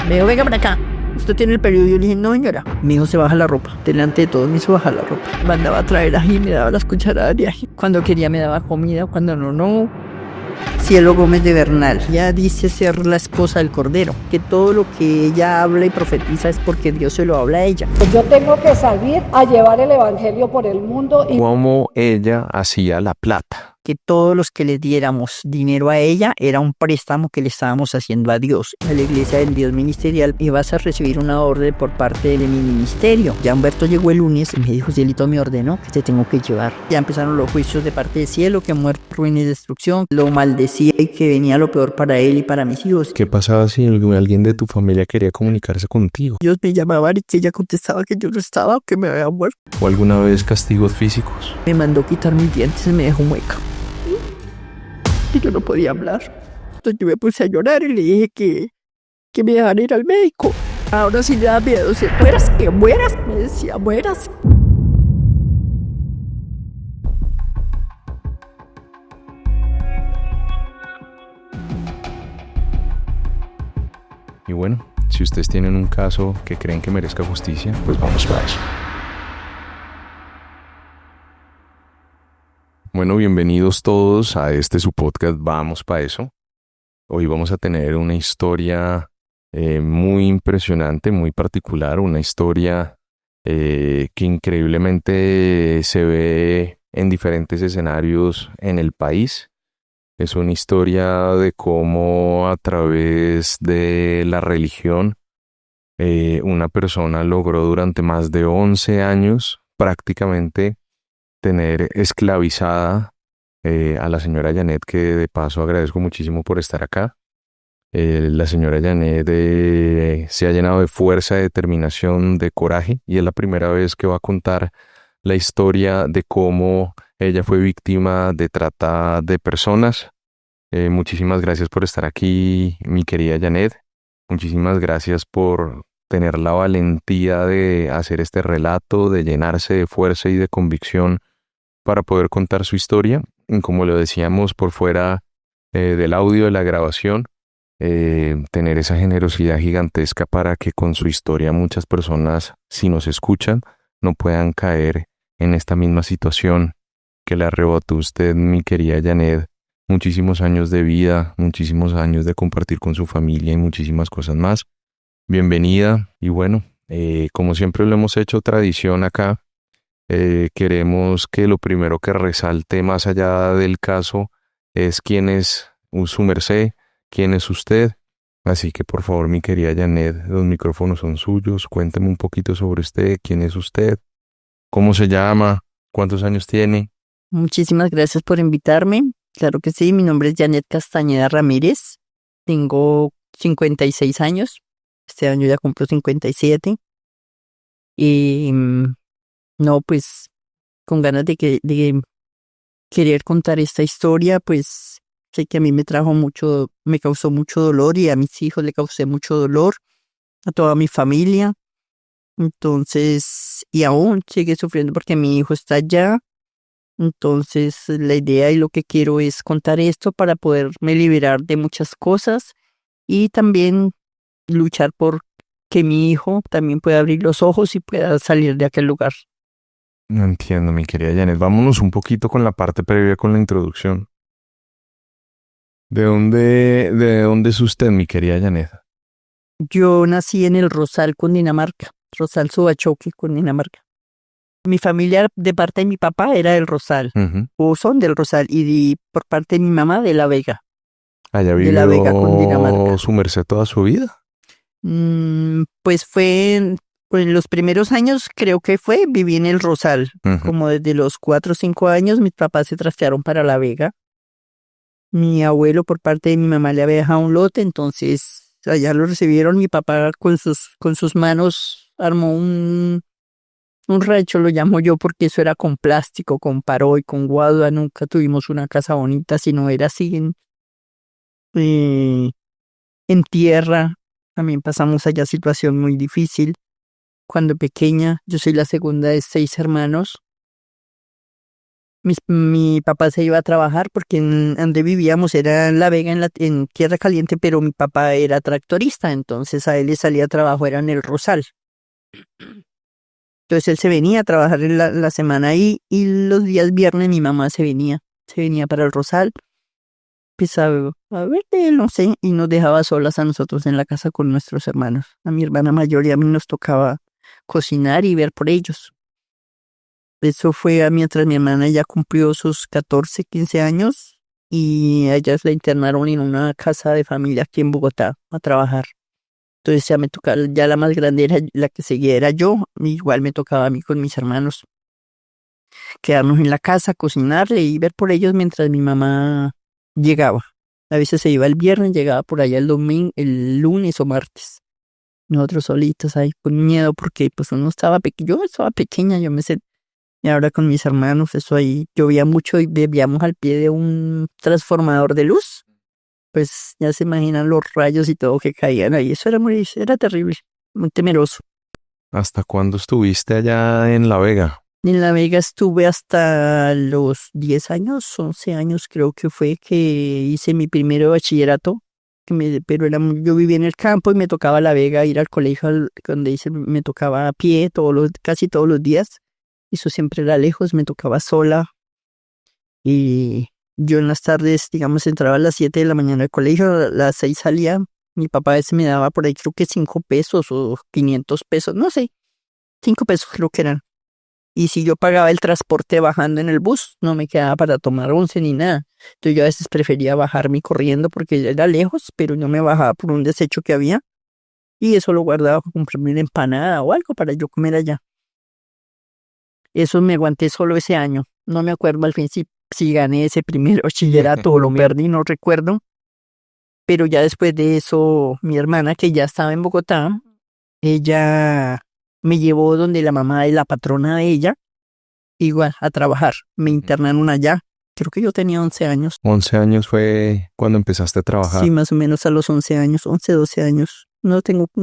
Me dijo, venga para acá. ¿Usted tiene el periodo? Yo le dije, no, señora. Mi hijo se baja la ropa. Delante de todos me hizo bajar la ropa. Mandaba a traer ají, me daba las cucharadas de ají. Cuando quería me daba comida, cuando no. Cielo Gómez de Bernal. Ella dice ser la esposa del Cordero, que todo lo que ella habla y profetiza es porque Dios se lo habla a ella. Yo tengo que salir a llevar el evangelio por el mundo. Cómo ella hacía la plata. Que todos los que le diéramos dinero a ella era un préstamo que le estábamos haciendo a Dios. En la iglesia del Dios ministerial ibas a recibir una orden por parte de mi ministerio. Ya Humberto llegó el lunes y me dijo, Cielito me ordenó que te tengo que llevar. Ya empezaron los juicios de parte del cielo, que muerte, ruina y destrucción. Lo maldecía y que venía lo peor para él y para mis hijos. ¿Qué pasaba si alguien de tu familia quería comunicarse contigo? Ellos me llamaban y que ella contestaba que yo no estaba o que me había muerto. ¿O alguna vez castigos físicos? Me mandó quitar mis dientes y me dejó mueca. Y yo no podía hablar. Entonces yo me puse a llorar y le dije que me dejara ir al médico. Ahora sí le da miedo. Si mueras, que mueras. Me decía, mueras. Y bueno, si ustedes tienen un caso que creen que merezca justicia, pues vamos para eso. Bueno, bienvenidos todos a su podcast Vamos pa' eso. Hoy vamos a tener una historia muy impresionante, muy particular, una historia que increíblemente se ve en diferentes escenarios en el país. Es una historia de cómo a través de la religión una persona logró durante más de 11 años prácticamente tener esclavizada a la señora Janet, que de paso agradezco muchísimo por estar acá. La señora Janet se ha llenado de fuerza, de determinación, de coraje, y es la primera vez que va a contar la historia de cómo ella fue víctima de trata de personas. Muchísimas gracias por estar aquí, mi querida Janet. Muchísimas gracias por tener la valentía de hacer este relato, de llenarse de fuerza y de convicción para poder contar su historia. Como lo decíamos por fuera del audio de la grabación, tener esa generosidad gigantesca para que con su historia muchas personas, si nos escuchan, no puedan caer en esta misma situación que le arrebató a usted, mi querida Janet. Muchísimos años de vida, muchísimos años de compartir con su familia y muchísimas cosas más. Bienvenida. Y bueno, como siempre lo hemos hecho tradición acá, queremos que lo primero que resalte más allá del caso es quién es su merced, quién es usted. Así que por favor, mi querida Janet, los micrófonos son suyos. Cuénteme un poquito sobre usted, quién es usted, cómo se llama, cuántos años tiene. Muchísimas gracias por invitarme. Claro que sí, mi nombre es Janet Castañeda Ramírez. Tengo 56 años. Este año ya cumplo 57. Y no, pues con ganas de querer contar esta historia, pues sé que a mí me causó mucho dolor y a mis hijos le causé mucho dolor, a toda mi familia. Entonces, y aún sigue sufriendo porque mi hijo está allá. Entonces, la idea y lo que quiero es contar esto para poderme liberar de muchas cosas y también luchar por que mi hijo también pueda abrir los ojos y pueda salir de aquel lugar. No entiendo, mi querida Janet. Vámonos un poquito con la parte previa, con la introducción. ¿De dónde es usted, mi querida Janet? Yo nací en el Rosal, Cundinamarca. Rosal Subachoque, Cundinamarca. Mi familia, de parte de mi papá, era del Rosal, o son del Rosal, y por parte de mi mamá, de La Vega. ¿Allá de La Vega, Cundinamarca. vivió su merced toda su vida? Pues fue en los primeros años, creo que viví en el Rosal. Como desde los 4 o 5 años, mis papás se trastearon para La Vega. Mi abuelo, por parte de mi mamá, le había dejado un lote, entonces allá lo recibieron. Mi papá con sus manos armó un rancho, lo llamo yo, porque eso era con plástico, con paro y con guadua. Nunca tuvimos una casa bonita, sino era así en tierra. También pasamos allá situación muy difícil. Cuando pequeña, yo soy la segunda de 6 hermanos. Mi papá se iba a trabajar porque donde vivíamos era en La Vega, en Tierra Caliente, pero mi papá era tractorista, entonces a él le salía trabajo, era en el Rosal. Entonces él se venía a trabajar en la semana ahí y los días viernes mi mamá se venía para el Rosal, pues a ver de él, no sé, y nos dejaba solas a nosotros en la casa con nuestros hermanos. A mi hermana mayor y a mí nos tocaba cocinar y ver por ellos. Eso fue mientras mi hermana ya cumplió sus 14, 15 años y a ella la internaron en una casa de familia aquí en Bogotá a trabajar. Entonces ya me tocaba, ya la más grande era la que seguía era yo, igual me tocaba a mí con mis hermanos quedarnos en la casa, cocinarle y ver por ellos mientras mi mamá llegaba. A veces se iba el viernes, llegaba por allá el domingo, el lunes o martes. Nosotros solitos ahí con miedo porque pues uno estaba pequeño, yo estaba pequeña, yo me sé. Y ahora con mis hermanos, eso ahí llovía mucho y vivíamos al pie de un transformador de luz. Pues ya se imaginan los rayos y todo que caían ahí. Eso era terrible, muy temeroso. ¿Hasta cuándo estuviste allá en La Vega? En La Vega estuve hasta los 10 años, 11 años creo que fue que hice mi primer bachillerato. Pero yo vivía en el campo y me tocaba La Vega ir al colegio donde me tocaba a pie casi todos los días. Eso siempre era lejos, me tocaba sola. Y yo en las tardes, digamos, entraba a las 7 de la mañana al colegio, a las 6 salía. Mi papá a veces me daba por ahí creo que 5 pesos o 500 pesos, no sé, 5 pesos creo que eran. Y si yo pagaba el transporte bajando en el bus, no me quedaba para tomar once ni nada. Entonces yo a veces prefería bajarme corriendo porque era lejos, pero yo me bajaba por un desecho que había. Y eso lo guardaba para comprarme una empanada o algo para yo comer allá. Eso me aguanté solo ese año. No me acuerdo al fin si gané ese primer bachillerato o lo perdí, no recuerdo. Pero ya después de eso, mi hermana, que ya estaba en Bogotá, ella me llevó donde la mamá de la patrona de ella, igual, a trabajar. Me internaron allá. Creo que yo tenía 11 años. 11 años fue cuando empezaste a trabajar. Sí, más o menos a los 11 años, 11, 12 años. No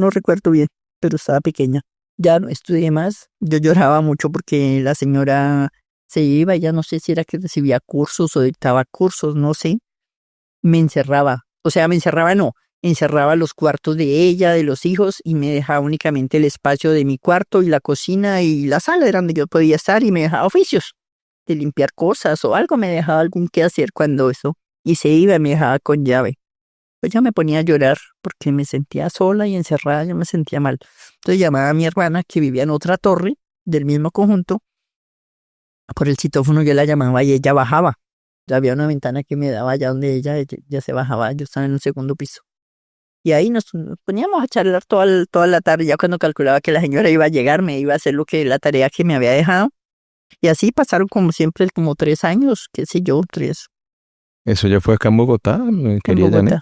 recuerdo bien, pero estaba pequeña. Ya no estudié más. Yo lloraba mucho porque la señora se iba, ya no sé si era que recibía cursos o dictaba cursos, no sé. Me encerraba. O sea, no. Encerraba los cuartos de ella, de los hijos, y me dejaba únicamente el espacio de mi cuarto y la cocina y la sala, era donde yo podía estar, y me dejaba oficios de limpiar cosas o algo, me dejaba algún qué hacer cuando eso. Y se iba y me dejaba con llave. Pues ya me ponía a llorar porque me sentía sola y encerrada, yo me sentía mal. Entonces llamaba a mi hermana que vivía en otra torre del mismo conjunto. Por el citófono yo la llamaba y ella bajaba. Ya había una ventana que me daba allá donde ella ya se bajaba, yo estaba en un segundo piso. Y ahí nos poníamos a charlar toda la tarde, ya cuando calculaba que la señora iba a llegar, me iba a hacer la tarea que me había dejado. Y así pasaron como siempre, como 3 años, qué sé yo, 3. ¿Eso ya fue acá en Bogotá? En Bogotá,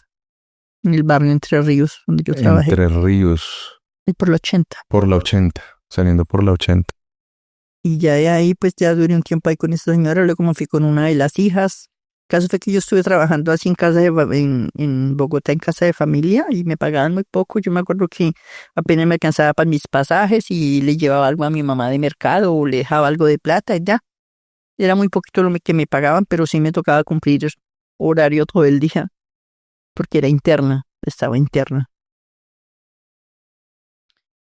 en el barrio Entre Ríos, donde yo trabajé. Entre Ríos. Y por la 80. Por la 80, saliendo por la 80. Y ya de ahí, pues ya duré un tiempo ahí con esta señora, luego me fui con una de las hijas. El caso fue que yo estuve trabajando así en Bogotá, en casa de familia, y me pagaban muy poco. Yo me acuerdo que apenas me alcanzaba para mis pasajes y le llevaba algo a mi mamá de mercado o le dejaba algo de plata y ya. Era muy poquito lo que me pagaban, pero sí me tocaba cumplir horario todo el día, porque era interna, estaba interna.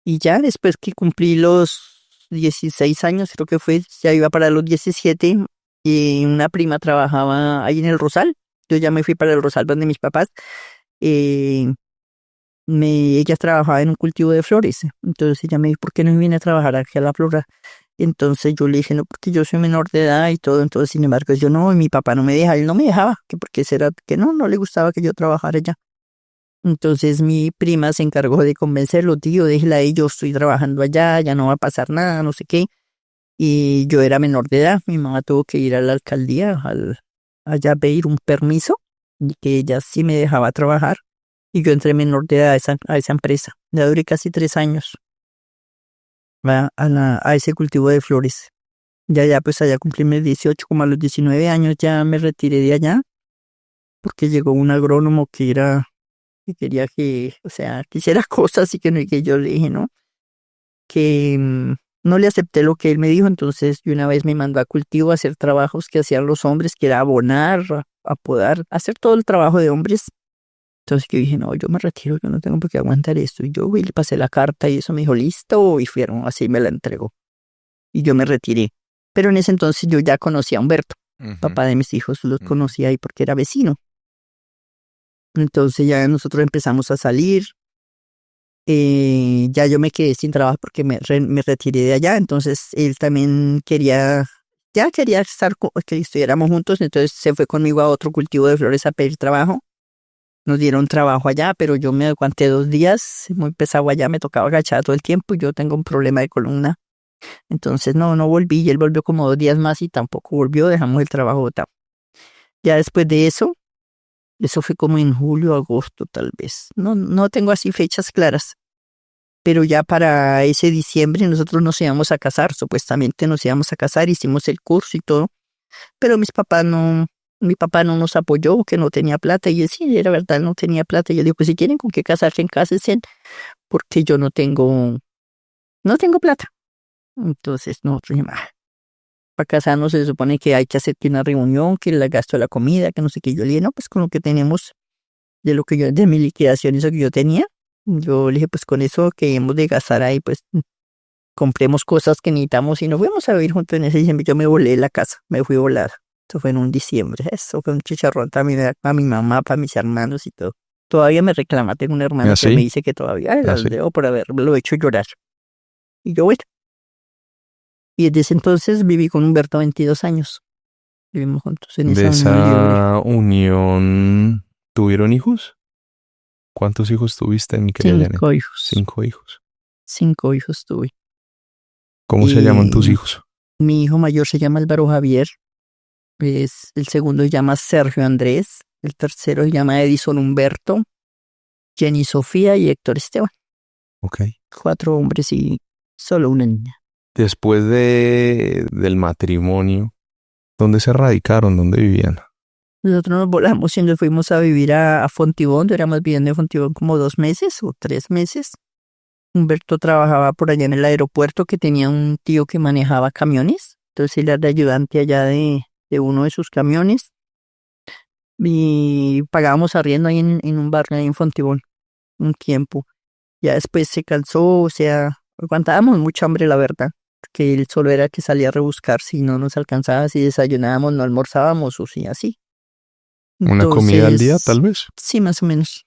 Y ya después que cumplí los 16 años, creo que fue, ya iba para los 17, y una prima trabajaba ahí en el Rosal. Yo ya me fui para el Rosal donde mis papás. Ella trabajaba en un cultivo de flores. Entonces ella me dijo, ¿por qué no me viene a trabajar aquí a la flora? Entonces yo le dije, no, porque yo soy menor de edad y todo. Entonces, sin embargo, yo no, y mi papá no me dejaba, él no me dejaba, que porque que no le gustaba que yo trabajara allá. Entonces mi prima se encargó de convencerlo, tío, déjela ahí, yo estoy trabajando allá, ya no va a pasar nada, no sé qué. Y yo era menor de edad, mi mamá tuvo que ir a la alcaldía allá a pedir un permiso y que ella sí me dejaba trabajar. Y yo entré menor de edad a esa empresa. Ya duré casi 3 años a ese cultivo de flores. Ya pues allá cumplí mis 18, como a los 19 años ya me retiré de allá porque llegó un agrónomo que quería que, o sea, que hiciera cosas y que yo le dije, ¿no? Que no le acepté lo que él me dijo, entonces de una vez me mandó a cultivo a hacer trabajos que hacían los hombres, que era abonar, apodar, hacer todo el trabajo de hombres. Entonces yo dije, no, yo me retiro, yo no tengo por qué aguantar esto. Y yo le pasé la carta y eso me dijo, listo, y fueron, así me la entregó. Y yo me retiré. Pero en ese entonces yo ya conocía a Humberto, papá de mis hijos, los conocía ahí porque era vecino. Entonces ya nosotros empezamos a salir. Ya yo me quedé sin trabajo porque me retiré de allá. Entonces él también quería estar, que estuviéramos juntos. Entonces se fue conmigo a otro cultivo de flores a pedir trabajo. Nos dieron trabajo allá, pero yo me aguanté 2 días, muy pesado allá, me tocaba agachar todo el tiempo y yo tengo un problema de columna. Entonces no volví y él volvió como 2 días más y tampoco volvió, dejamos el trabajo botado. Ya después de eso fue como en julio, agosto tal vez. No tengo así fechas claras, pero ya para ese diciembre nosotros nos íbamos a casar, supuestamente nos íbamos a casar, hicimos el curso y todo, pero mi papá no nos apoyó, que no tenía plata, y él sí, era verdad, no tenía plata, y yo digo, pues si tienen con qué casarse, cásense, porque yo no tengo plata. Entonces nosotros dijimos, para casarnos se supone que hay que hacer que una reunión, que el gasto de la comida, que no sé qué. Yo le dije, no, pues con lo que tenemos, de mi liquidación, eso que yo tenía, yo le dije, pues con eso que hemos de gastar ahí, pues compremos cosas que necesitamos y nos fuimos a vivir juntos en ese diciembre. Yo me volé de la casa, me fui volada. Eso fue en un diciembre. Eso fue un chicharrón también para mi mamá, para mis hermanos y todo. Todavía me reclama, tengo un hermano que me dice que todavía las debo por haberlo hecho llorar. Y yo, bueno. Y desde ese entonces viví con Humberto 22 años. Vivimos juntos en ¿De esa unión libre. esa unión tuvieron hijos? ¿Cuántos hijos tuviste, mi querida Janet? 5 hijos. 5 hijos. 5 hijos tuve. ¿Cómo se llaman tus hijos? Mi hijo mayor se llama Álvaro Javier. El segundo se llama Sergio Andrés. El tercero se llama Edison Humberto, Jenny Sofía y Héctor Esteban. Ok. 4 hombres y solo una niña. Después del matrimonio, ¿dónde se radicaron? ¿Dónde vivían? Nosotros nos volamos y nos fuimos a vivir a Fontibón. Éramos viviendo en Fontibón como 2 meses o 3 meses. Humberto trabajaba por allá en el aeropuerto, que tenía un tío que manejaba camiones. Entonces él era de ayudante allá de uno de sus camiones. Y pagábamos arriendo ahí en un barrio ahí en Fontibón un tiempo. Ya después se cansó, o sea, aguantábamos mucha hambre, la verdad. Que él solo era que salía a rebuscar si no nos alcanzaba, si desayunábamos, no almorzábamos o si así. ¿Una comida al día, tal vez? Sí, más o menos.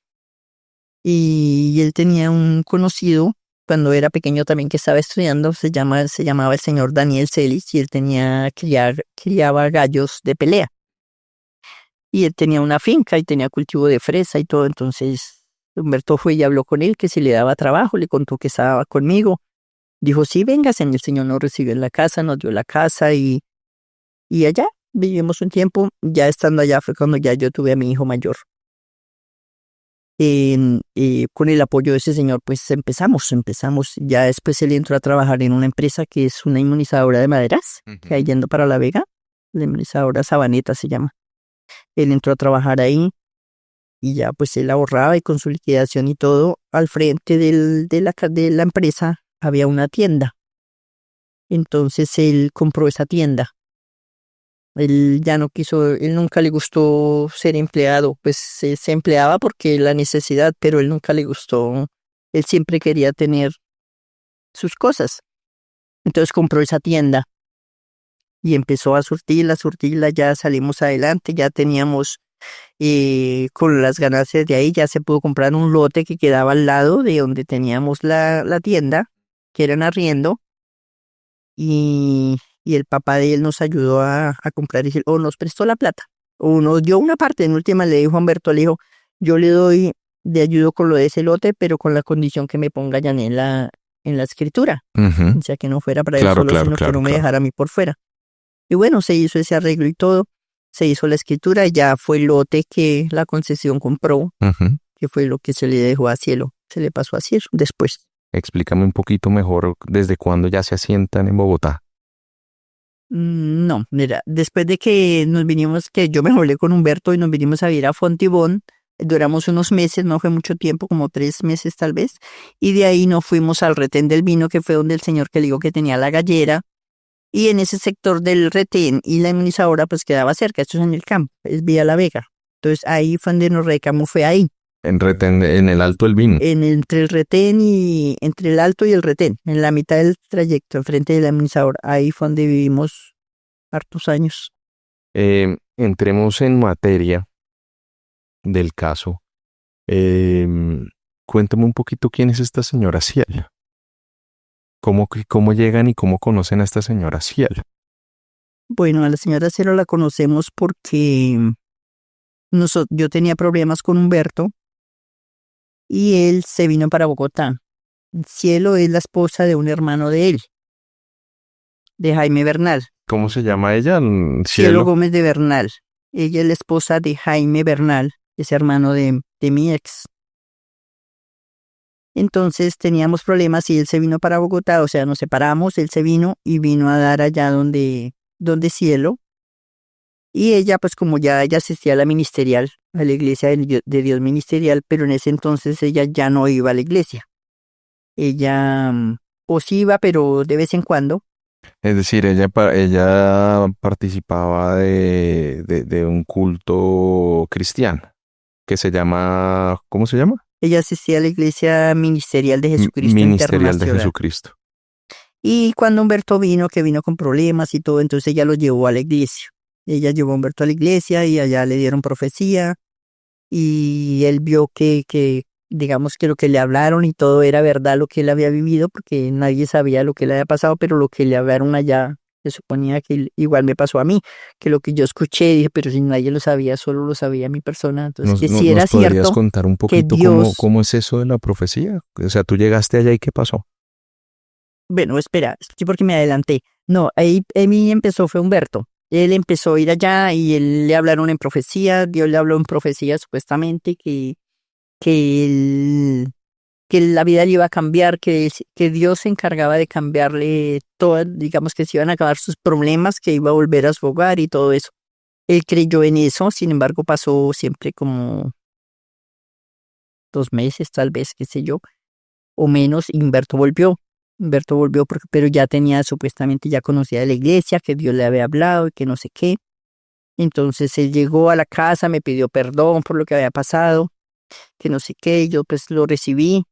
Y él tenía un conocido cuando era pequeño también que estaba estudiando, se llamaba el señor Daniel Celis, y él criaba gallos de pelea. Y él tenía una finca y tenía cultivo de fresa y todo, entonces Humberto fue y habló con él que si le daba trabajo, le contó que estaba conmigo. Dijo, sí, véngase, el señor nos recibió en la casa, nos dio la casa y allá vivimos un tiempo. Ya estando allá fue cuando ya yo tuve a mi hijo mayor. Con el apoyo de ese señor, pues empezamos. Ya después él entró a trabajar en una empresa que es una inmunizadora de maderas, que hay yendo para La Vega, la inmunizadora Sabaneta se llama. Él entró a trabajar ahí y ya pues él ahorraba, y con su liquidación y todo, al frente de la empresa había una tienda. Entonces él compró esa tienda. Él ya no quiso, él nunca le gustó ser empleado, pues se empleaba porque la necesidad, pero él nunca le gustó, él siempre quería tener sus cosas. Entonces compró esa tienda y empezó a surtirla, ya salimos adelante, ya teníamos, con las ganancias de ahí ya se pudo comprar un lote que quedaba al lado de donde teníamos la tienda, que era en arriendo, y el papá de él nos ayudó a comprar, o nos prestó la plata, o nos dio una parte. En última le dijo a Humberto, le dijo, yo le doy, de ayudo con lo de ese lote, pero con la condición que me ponga ya en la escritura. O sea, que no fuera para él solo, sino que no me dejara a mí por fuera. Y bueno, se hizo ese arreglo y todo, se hizo la escritura, y ya fue el lote que la concesión compró, que fue lo que se le dejó a Cielo, se le pasó a Cielo después. Explícame un poquito mejor desde cuándo ya se asientan en Bogotá. No, mira, después de que nos vinimos, que yo me volé con Humberto y nos vinimos a vivir a Fontibón, Duramos unos meses, no fue mucho tiempo, como 3 meses tal vez, y de ahí nos fuimos al retén del vino, que fue donde el señor que le digo que tenía la gallera, y en ese sector del retén y la inmunizadora pues quedaba cerca, esto es en el campo, es vía La Vega. Entonces ahí fue donde nos recamos, fue ahí. En retén, en el Alto del Vino. Entre el retén y entre el Alto y el retén, en la mitad del trayecto, enfrente de la inmunizadora, ahí fue donde vivimos hartos años. Entremos en materia del caso. Cuéntame un poquito quién es esta señora Ciel. ¿Cómo llegan y cómo conocen a esta señora Ciel? Bueno, a la señora Cielo la conocemos porque yo tenía problemas con Humberto y él se vino para Bogotá. Cielo es la esposa de un hermano de él, de Jaime Bernal. ¿Cómo se llama ella? Cielo Gómez de Bernal. Ella es la esposa de Jaime Bernal, ese hermano de mi ex. Entonces teníamos problemas y él se vino para Bogotá, o sea, nos separamos, él se vino y vino a dar allá donde Cielo. Y ella, pues como ella asistía a la ministerial, a la iglesia de Dios ministerial, pero en ese entonces ella ya no iba a la iglesia. Ella o sí iba, pero de vez en cuando. Es decir, ella participaba de un culto cristiano que se llama, ¿cómo se llama? Ella asistía a la iglesia ministerial de Jesucristo Ministerial de Jesucristo. Y cuando Humberto vino, que vino con problemas y todo, entonces ella lo llevó a la iglesia. Ella llevó a Humberto a la iglesia y allá le dieron profecía y él vio que digamos que lo que le hablaron y todo era verdad lo que él había vivido, porque nadie sabía lo que le había pasado, pero lo que le hablaron allá se suponía que igual me pasó a mí, que lo que yo escuché, dije, pero si nadie lo sabía, solo lo sabía mi persona. Entonces, que si era cierto. ¿Nos podrías contar un poquito cómo es eso de la profecía? O sea, tú llegaste allá y ¿qué pasó? Bueno, espera, sí, porque me adelanté. No, ahí a mí fue Humberto. Él empezó a ir allá y él le hablaron en profecía, Dios le habló en profecía supuestamente que la vida le iba a cambiar, que Dios se encargaba de cambiarle todo, digamos que se iban a acabar sus problemas, que iba a volver a su hogar y todo eso. Él creyó en eso, sin embargo pasó siempre como 2 meses, tal vez, qué sé yo, o menos, y Humberto volvió, pero ya supuestamente ya conocía de la iglesia, que Dios le había hablado y que no sé qué. Entonces él llegó a la casa, me pidió perdón por lo que había pasado, que no sé qué, yo pues lo recibí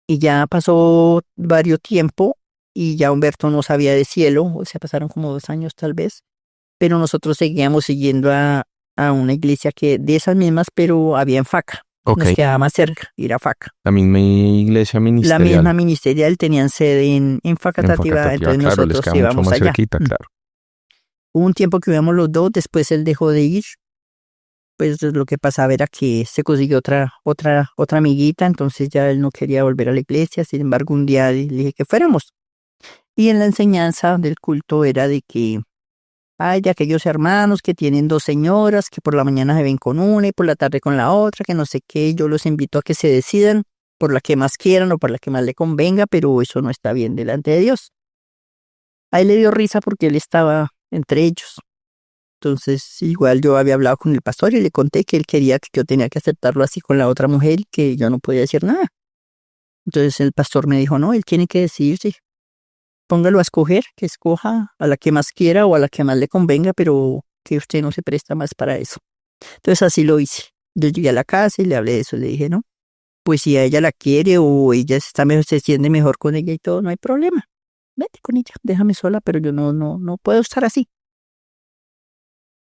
y ya pasó varios tiempo y ya Humberto no sabía de Cielo, o sea, pasaron como 2 años tal vez, pero nosotros seguíamos siguiendo a una iglesia que de esas mismas, pero había en Faca. Okay. Nos quedaba más cerca, ir a Faca. La misma iglesia ministerial. La misma ministerial, tenían sede en Facatativá, entonces claro, nosotros íbamos más allá. Cerquita, claro. Hubo un tiempo que íbamos los dos, después él dejó de ir. Pues lo que pasaba era que se consiguió otra amiguita, entonces ya él no quería volver a la iglesia. Sin embargo, un día le dije que fuéramos. Y en la enseñanza del culto era de que hay de aquellos hermanos que tienen 2 señoras, que por la mañana se ven con una y por la tarde con la otra, que no sé qué. Yo los invito a que se decidan por la que más quieran o por la que más le convenga, pero eso no está bien delante de Dios. A él le dio risa porque él estaba entre ellos. Entonces, igual yo había hablado con el pastor y le conté que él quería que yo tenía que aceptarlo así con la otra mujer y que yo no podía decir nada. Entonces el pastor me dijo, no, él tiene que decidirse. Póngalo a escoger, que escoja a la que más quiera o a la que más le convenga, pero que usted no se presta más para eso. Entonces así lo hice. Yo llegué a la casa y le hablé de eso. Le dije, no, pues si a ella la quiere o ella se siente mejor con ella y todo, no hay problema. Vete con ella, déjame sola, pero yo no puedo estar así.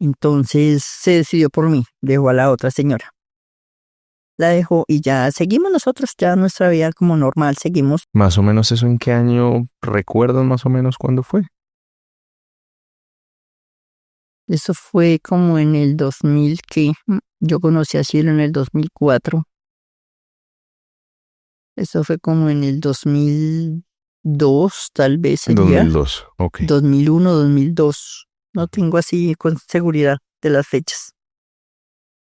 Entonces se decidió por mí, dejó a la otra señora. La dejó y ya seguimos nosotros, ya nuestra vida como normal, seguimos. ¿Más o menos eso en qué año recuerdan más o menos cuándo fue? Eso fue como en el 2000, que yo conocí a Cielo en el 2004. Eso fue como en el 2002, tal vez sería. 2002, ok. 2001, 2002. No tengo así con seguridad de las fechas.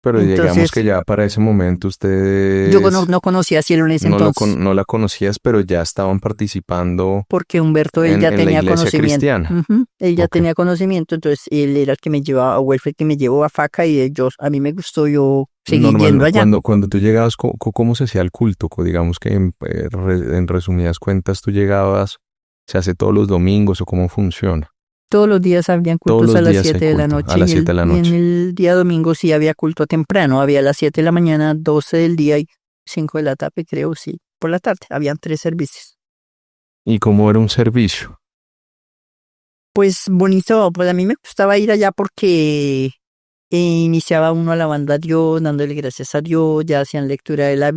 Pero digamos Entonces, que ya para ese momento ustedes yo no conocía a Cielo en ese entonces, no la conocías, pero ya estaban participando porque Humberto, él ya en la tenía iglesia conocimiento. cristiana. Él ya Ok. tenía conocimiento, entonces él era el que me llevaba, o él fue el que me llevó a Faca y a mí me gustó, yo seguí yendo Normal, allá. cuando tú llegabas, ¿cómo se hacía el culto? Digamos que en resumidas cuentas tú llegabas, ¿se hace todos los domingos o cómo funciona? Todos los días habían Todos cultos los a las días hay 7 de la culto, a noche las 7 de la y en noche. el día domingo sí había culto temprano, había a las 7 de la mañana, 12 del día y 5 de la tarde, creo, sí, por la tarde, habían 3 servicios. ¿Y cómo era un servicio? Pues bonito, pues a mí me gustaba ir allá porque iniciaba uno alabando a Dios, dándole gracias a Dios, ya hacían lectura de la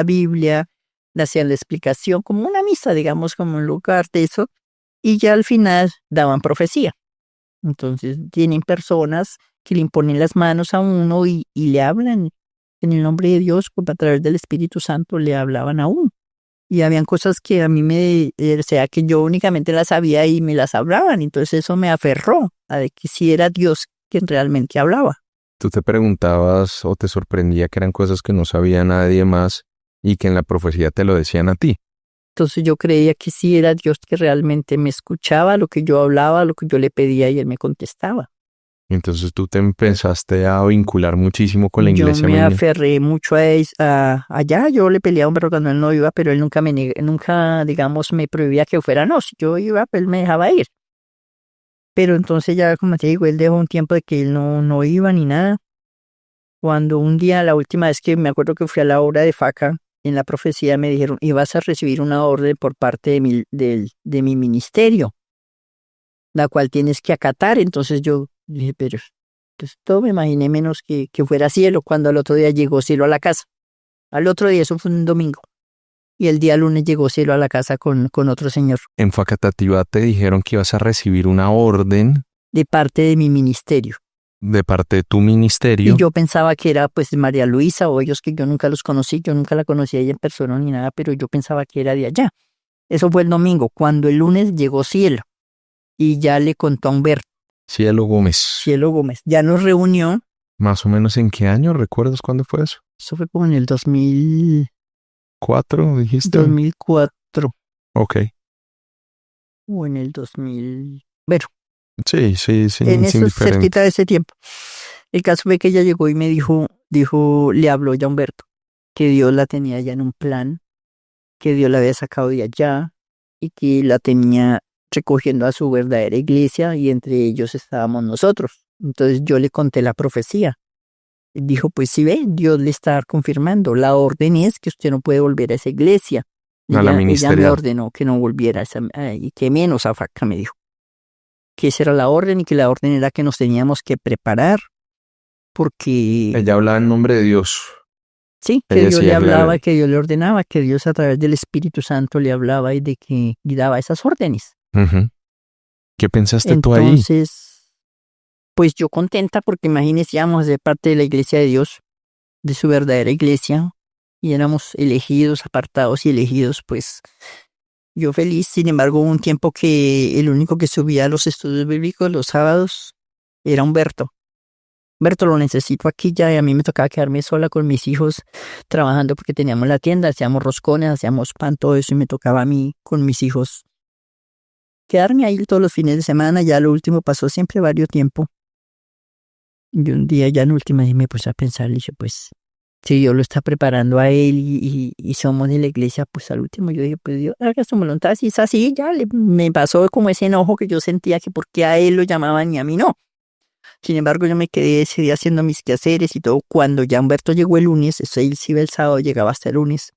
Biblia, le hacían la explicación, como una misa, digamos, como un lugar de eso, y ya al final daban profecía. Entonces tienen personas que le imponen las manos a uno y le hablan en el nombre de Dios, pues, a través del Espíritu Santo le hablaban a uno. Y habían cosas que a mí o sea, que yo únicamente las sabía y me las hablaban. Entonces eso me aferró a de que sí era Dios quien realmente hablaba. Tú te preguntabas o te sorprendía que eran cosas que no sabía nadie más y que en la profecía te lo decían a ti. Entonces yo creía que sí era Dios que realmente me escuchaba, lo que yo hablaba, lo que yo le pedía y él me contestaba. Entonces tú te empezaste a vincular muchísimo con la Yo iglesia. me aferré mucho allá, yo le peleaba a un perro cuando él no iba, pero él nunca, digamos, me prohibía que fuera, no, si yo iba, pues él me dejaba ir. Pero entonces ya, como te digo, él dejó un tiempo de que él no iba ni nada. Cuando un día, la última vez que me acuerdo que fui a la obra de Faca, en la profecía me dijeron, ibas a recibir una orden por parte de mi ministerio, la cual tienes que acatar. Entonces yo dije, pero pues, todo me imaginé menos que fuera Cielo, cuando al otro día llegó Cielo a la casa. Al otro día, eso fue un domingo. Y el día lunes llegó Cielo a la casa con otro señor, En Facatativá te dijeron que ibas a recibir una orden de parte de mi ministerio. de parte de tu Y ministerio. yo pensaba que era pues María Luisa o ellos que yo nunca los conocí, yo nunca la conocí a ella en persona ni nada, pero yo pensaba que era de allá. Eso fue el domingo, cuando el lunes llegó Cielo y ya le contó a Humberto, Cielo Gómez. Cielo Gómez, ya nos reunió, ¿Más o menos en qué año? ¿Recuerdas cuándo fue eso? eso fue como en el ¿4, dijiste? 2004 Ok. o en el 2000, bueno, Sí, en sin eso diferente. cerquita de ese tiempo. El caso fue que ella llegó y me dijo, le habló ya a Humberto, que Dios la tenía ya en un plan, que Dios la había sacado de allá y que la tenía recogiendo a su verdadera iglesia y entre ellos estábamos nosotros. Entonces yo le conté la profecía. Él dijo, pues si ve, Dios le está confirmando. La orden es que usted no puede volver a esa iglesia. A la Ella me ministerial. ordenó que no volviera a esa, y que menos a Faca, me dijo. Que esa era la orden y que la orden era que nos teníamos que preparar porque Ella hablaba en nombre de Dios. sí, que Ella Dios sí, le hablaba, que Dios le ordenaba, que Dios a través del Espíritu Santo le hablaba y de que y daba esas órdenes. Ujú. ¿Qué pensaste tú ahí? Entonces, pues yo contenta porque imagínese, íbamos de parte de la iglesia de Dios, de su verdadera iglesia, y éramos elegidos, apartados y elegidos, pues yo feliz. Sin embargo, hubo un tiempo que el único que subía a los estudios bíblicos los sábados era Humberto. Humberto, lo necesito aquí ya, y a mí me tocaba quedarme sola con mis hijos trabajando porque teníamos la tienda, hacíamos roscones, hacíamos pan, todo eso, y me tocaba a mí con mis hijos quedarme ahí todos los fines de semana. Ya lo último pasó siempre varios tiempo. Y un día ya en última me puse a pensar, dije, pues, si Dios lo está preparando a él y somos de la iglesia, pues al último yo dije, pues Dios, haga su voluntad, si es así, ya me pasó como ese enojo que yo sentía que por qué a él lo llamaban y a mí no. Sin embargo, yo me quedé ese día haciendo mis quehaceres y todo. Cuando ya Humberto llegó el lunes, él se iba el sábado, llegaba hasta el lunes.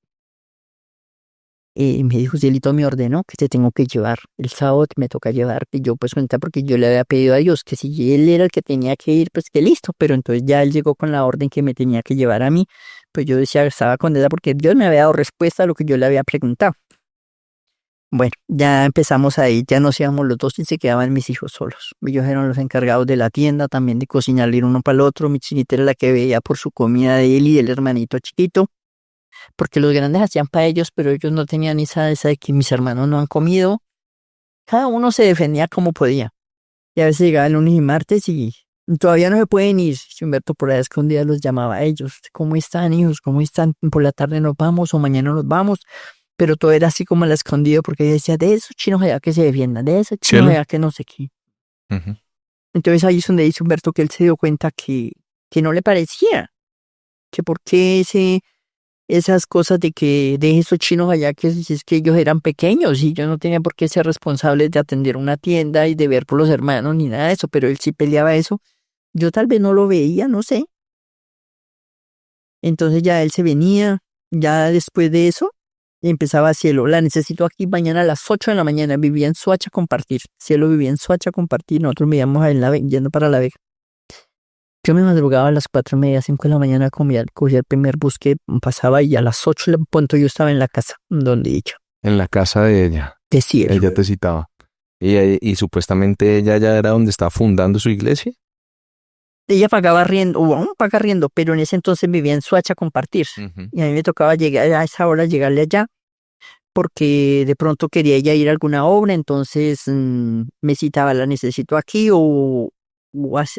Me dijo, Cielito me ordenó que te tengo que llevar. El sábado me toca llevarte. Y yo pues cuenta porque yo le había pedido a Dios que si él era el que tenía que ir, pues que listo. Pero entonces ya él llegó con la orden que me tenía que llevar a mí. Pues yo decía, estaba contenta porque Dios me había dado respuesta a lo que yo le había preguntado. Bueno, ya empezamos ahí, ya nos íbamos los dos y se quedaban mis hijos solos. Ellos eran los encargados de la tienda, también de cocinarle ir uno para el otro. Mi chinita era la que veía por su comida de él y del hermanito chiquito, porque los grandes hacían para ellos, pero ellos no tenían esa de que mis hermanos no han comido. Cada uno se defendía como podía. Y a veces llegaba el lunes y martes y todavía no se pueden ir. Y Humberto por ahí escondida los llamaba a ellos. ¿Cómo están, hijos? ¿Cómo están? Por la tarde nos vamos o mañana nos vamos. Pero todo era así como al escondido porque ella decía, de esos chinos allá que se defiendan, de esos chinos allá que no sé qué. Ujú. Entonces ahí es donde dice Humberto que él se dio cuenta que no le parecía, que por qué esas cosas de que de esos chinos allá que si es que ellos eran pequeños y yo no tenía por qué ser responsable de atender una tienda y de ver por los hermanos ni nada de eso, pero él sí peleaba eso. Yo tal vez no lo veía, no sé. Entonces ya él se venía, ya después de eso empezaba Cielo, la necesito aquí mañana a las 8 de la mañana, vivía en Soacha Compartir. Cielo vivía en Soacha Compartir, nosotros vivíamos en yendo para La Vega. Yo me madrugaba a las 4:30, 5 de la mañana, cogía el primer bus que pasaba y a las 8 en punto yo estaba en la casa donde ella. En la casa de ella. De Cielo. Ella te citaba. Y supuestamente ella ya era donde estaba fundando su iglesia. Ella pagaba arriendo, o aún paga arriendo, pero en ese entonces vivía en Soacha Compartir. Y a mí me tocaba llegar a esa hora, llegarle allá, porque de pronto quería ella ir a alguna obra, entonces me citaba, la necesito aquí, o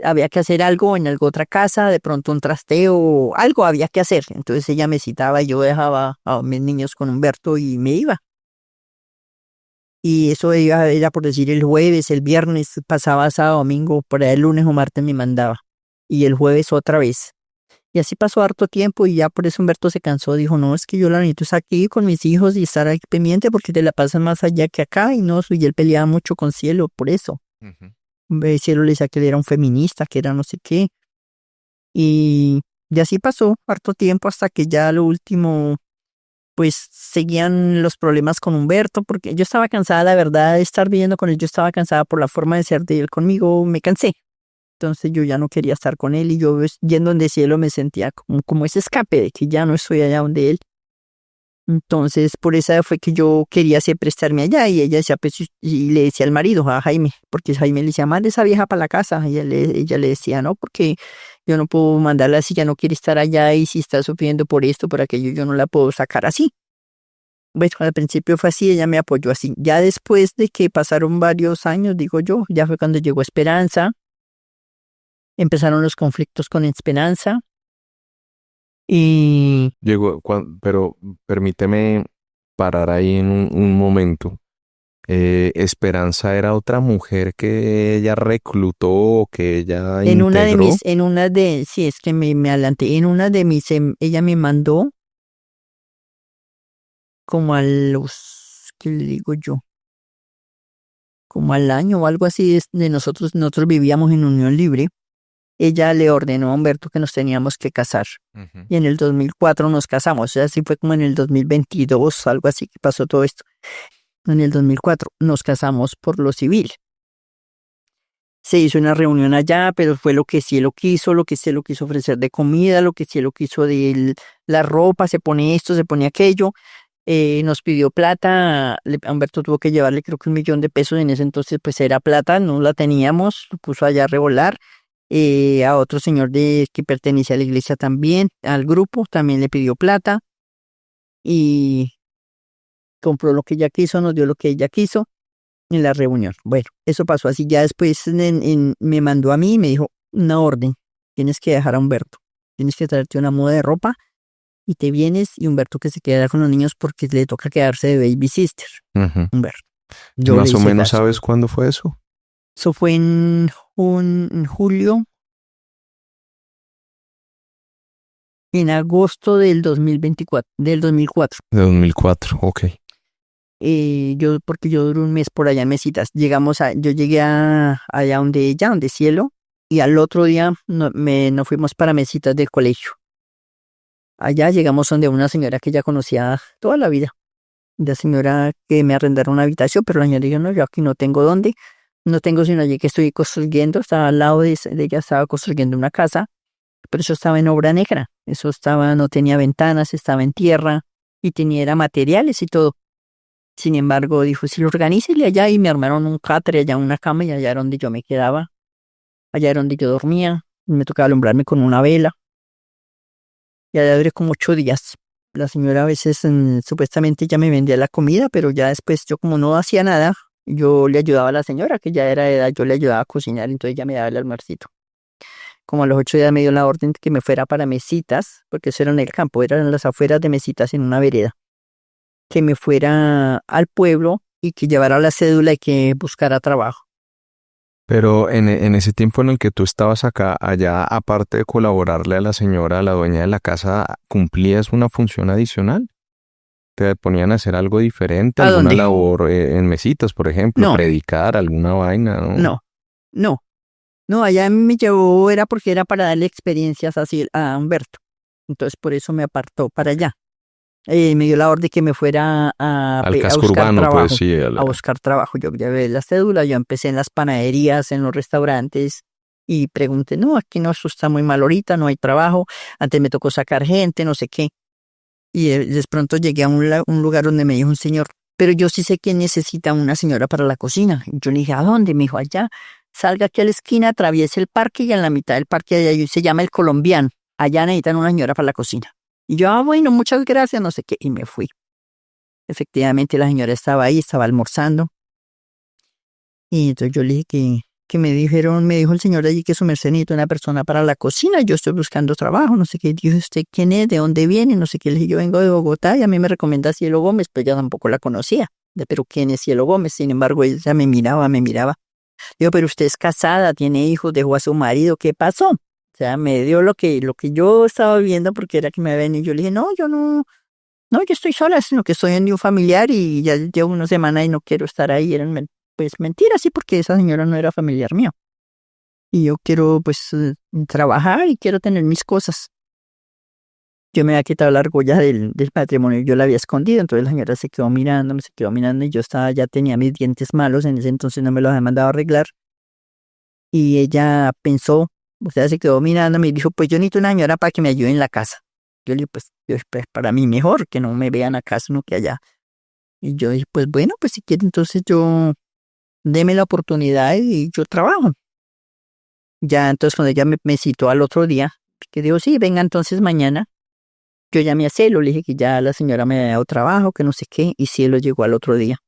había que hacer algo en alguna otra casa, de pronto un trasteo, algo había que hacer. Entonces ella me citaba y yo dejaba a mis niños con Humberto y me iba. Y eso era por decir el jueves, el viernes, pasaba sábado, domingo, por ahí el lunes o martes me mandaba. Y el jueves otra vez. Y así pasó harto tiempo y ya por eso Humberto se cansó. Dijo, no, es que yo la necesito estar aquí con mis hijos y estar aquí pendiente porque te la pasas más allá que acá. Y no, y él peleaba mucho con Cielo por eso. Cielo le decía que él era un feminista, que era no sé qué. Y así pasó harto tiempo hasta que ya lo último, pues seguían los problemas con Humberto, porque yo estaba cansada, la verdad, de estar viviendo con él. Yo estaba cansada por la forma de ser de él conmigo, me cansé. Entonces yo ya no quería estar con él y yo yendo donde Cielo me sentía como ese escape de que ya no estoy allá donde él. Entonces por eso fue que yo quería siempre estarme allá y ella decía, pues, y le decía al marido, a Jaime, porque Jaime le decía, mande esa vieja para la casa. Y ella le decía, no, porque yo no puedo mandarla si ya no quiere estar allá y si está sufriendo por esto, por aquello, yo no la puedo sacar así. Bueno, al principio fue así, ella me apoyó así. Ya después de que pasaron varios años, digo yo, ya fue cuando llegó Esperanza. Empezaron los conflictos con Esperanza y Llegó, pero permíteme parar ahí en un momento. Esperanza era otra mujer que ella reclutó o que ella integró. sí, es que me adelanté, en una de mis, ella me mandó como a los, ¿qué le digo yo? Como al año o algo así de nosotros vivíamos en unión libre. Ella le ordenó a Humberto que nos teníamos que casar. Y en el 2004 nos casamos. O sea, así fue como en el 2022, algo así que pasó todo esto. En el 2004 nos casamos por lo civil. Se hizo una reunión allá, pero fue lo que Cielo quiso, lo que Cielo quiso ofrecer de comida, lo que Cielo quiso de la ropa, se pone esto, se pone aquello. Nos pidió plata, Humberto tuvo que llevarle creo que $1,000,000 en ese entonces, pues era plata, no la teníamos, lo puso allá a revolar. A otro señor que pertenecía a la iglesia también, al grupo, también le pidió plata y compró lo que ella quiso, nos dio lo que ella quiso en la reunión. Bueno, eso pasó así. Ya después me mandó a mí y me dijo, una orden, tienes que dejar a Humberto, tienes que traerte una muda de ropa y te vienes y Humberto que se quedará con los niños porque le toca quedarse de baby sister. Humberto. Más o menos sabes cuándo fue eso. Eso fue en julio, en agosto del 2024, del 2004. De 2004, ok. Porque yo duré un mes por allá en Mesitas. Yo llegué allá donde ella, donde Cielo, y al otro día nos fuimos para Mesitas del colegio. Allá llegamos donde una señora que ya conocía toda la vida. La señora que me arrendaron una habitación, pero la señora dijo, no, yo aquí no tengo dónde. No tengo sino allí que estoy construyendo. Estaba al lado de ella, estaba construyendo una casa, pero eso estaba en obra negra. Eso no tenía ventanas, estaba en tierra y era materiales y todo. Sin embargo, dijo, sí, organícele allá y me armaron un catre allá, una cama y allá era donde yo me quedaba. Allá era donde yo dormía. Me tocaba alumbrarme con una vela. Y allá duré como 8 días. La señora a veces supuestamente ya me vendía la comida, pero ya después yo como no hacía nada, yo le ayudaba a la señora, que ya era de edad, yo le ayudaba a cocinar, entonces ya me daba el almuercito. Como a los 8 días me dio la orden que me fuera para Mesitas, porque eso era en el campo, eran en las afueras de Mesitas en una vereda, que me fuera al pueblo y que llevara la cédula y que buscara trabajo. Pero en ese tiempo en el que tú estabas acá, allá, aparte de colaborarle a la señora, a la dueña de la casa, ¿cumplías una función adicional? ¿Te ponían a hacer algo diferente? ¿A ¿Alguna dónde? labor en Mesitas, por ejemplo? No, ¿Predicar alguna vaina? no, no. No, allá me llevó, era porque era para darle experiencias así a Humberto. Entonces por eso me apartó para allá. Me dio la orden que me fuera Al a casco buscar urbano, pues trabajo. sí. A buscar trabajo. Yo llevé la cédula, yo empecé en las panaderías, en los restaurantes y pregunté, no, aquí no, esto está muy mal ahorita, no hay trabajo. Antes me tocó sacar gente, no sé qué. Y de pronto llegué a un lugar donde me dijo un señor, pero yo sí sé que necesita una señora para la cocina. Y yo le dije, ¿a dónde? Me dijo, allá. Salga aquí a la esquina, atraviese el parque y en la mitad del parque se llama El Colombiano. Allá necesitan una señora para la cocina. Y yo, bueno, muchas gracias, no sé qué, y me fui. Efectivamente, la señora estaba ahí, estaba almorzando. Y entonces yo le dije que me dijo el señor de allí que su merced necesita una persona para la cocina. Yo estoy buscando trabajo, no sé qué. Dijo, ¿usted quién es? ¿De dónde viene? No sé qué. Le dije, yo vengo de Bogotá y a mí me recomienda Cielo Gómez, pues ya tampoco la conocía. Pero ¿quién es Cielo Gómez? Sin embargo, ella me miraba. Digo, pero usted es casada, tiene hijos, dejó a su marido, ¿qué pasó? O sea, me dio lo que yo estaba viendo porque era que me ven y yo le dije, no, yo no, yo estoy sola, sino que estoy en un familiar y ya llevo una semana y no quiero estar ahí. Eran pues mentiras, sí, porque esa señora no era familiar mío. Y yo quiero pues trabajar y quiero tener mis cosas. Yo me había quitado la argolla del matrimonio, yo la había escondido, entonces la señora se quedó mirando y yo ya tenía mis dientes malos, en ese entonces no me los había mandado a arreglar. Y ella pensó, o sea, se quedó mirándome y dijo, pues yo necesito una señora para que me ayude en la casa. Yo le dije, pues para mí mejor que no me vean acá, sino que allá. Y yo dije, pues bueno, pues si quiere entonces deme la oportunidad y yo trabajo. Ya entonces cuando ella me citó al otro día, que dijo, sí, venga entonces mañana. Yo llamé a Cielo, le dije que ya la señora me había dado trabajo, que no sé qué, y Cielo llegó al otro día.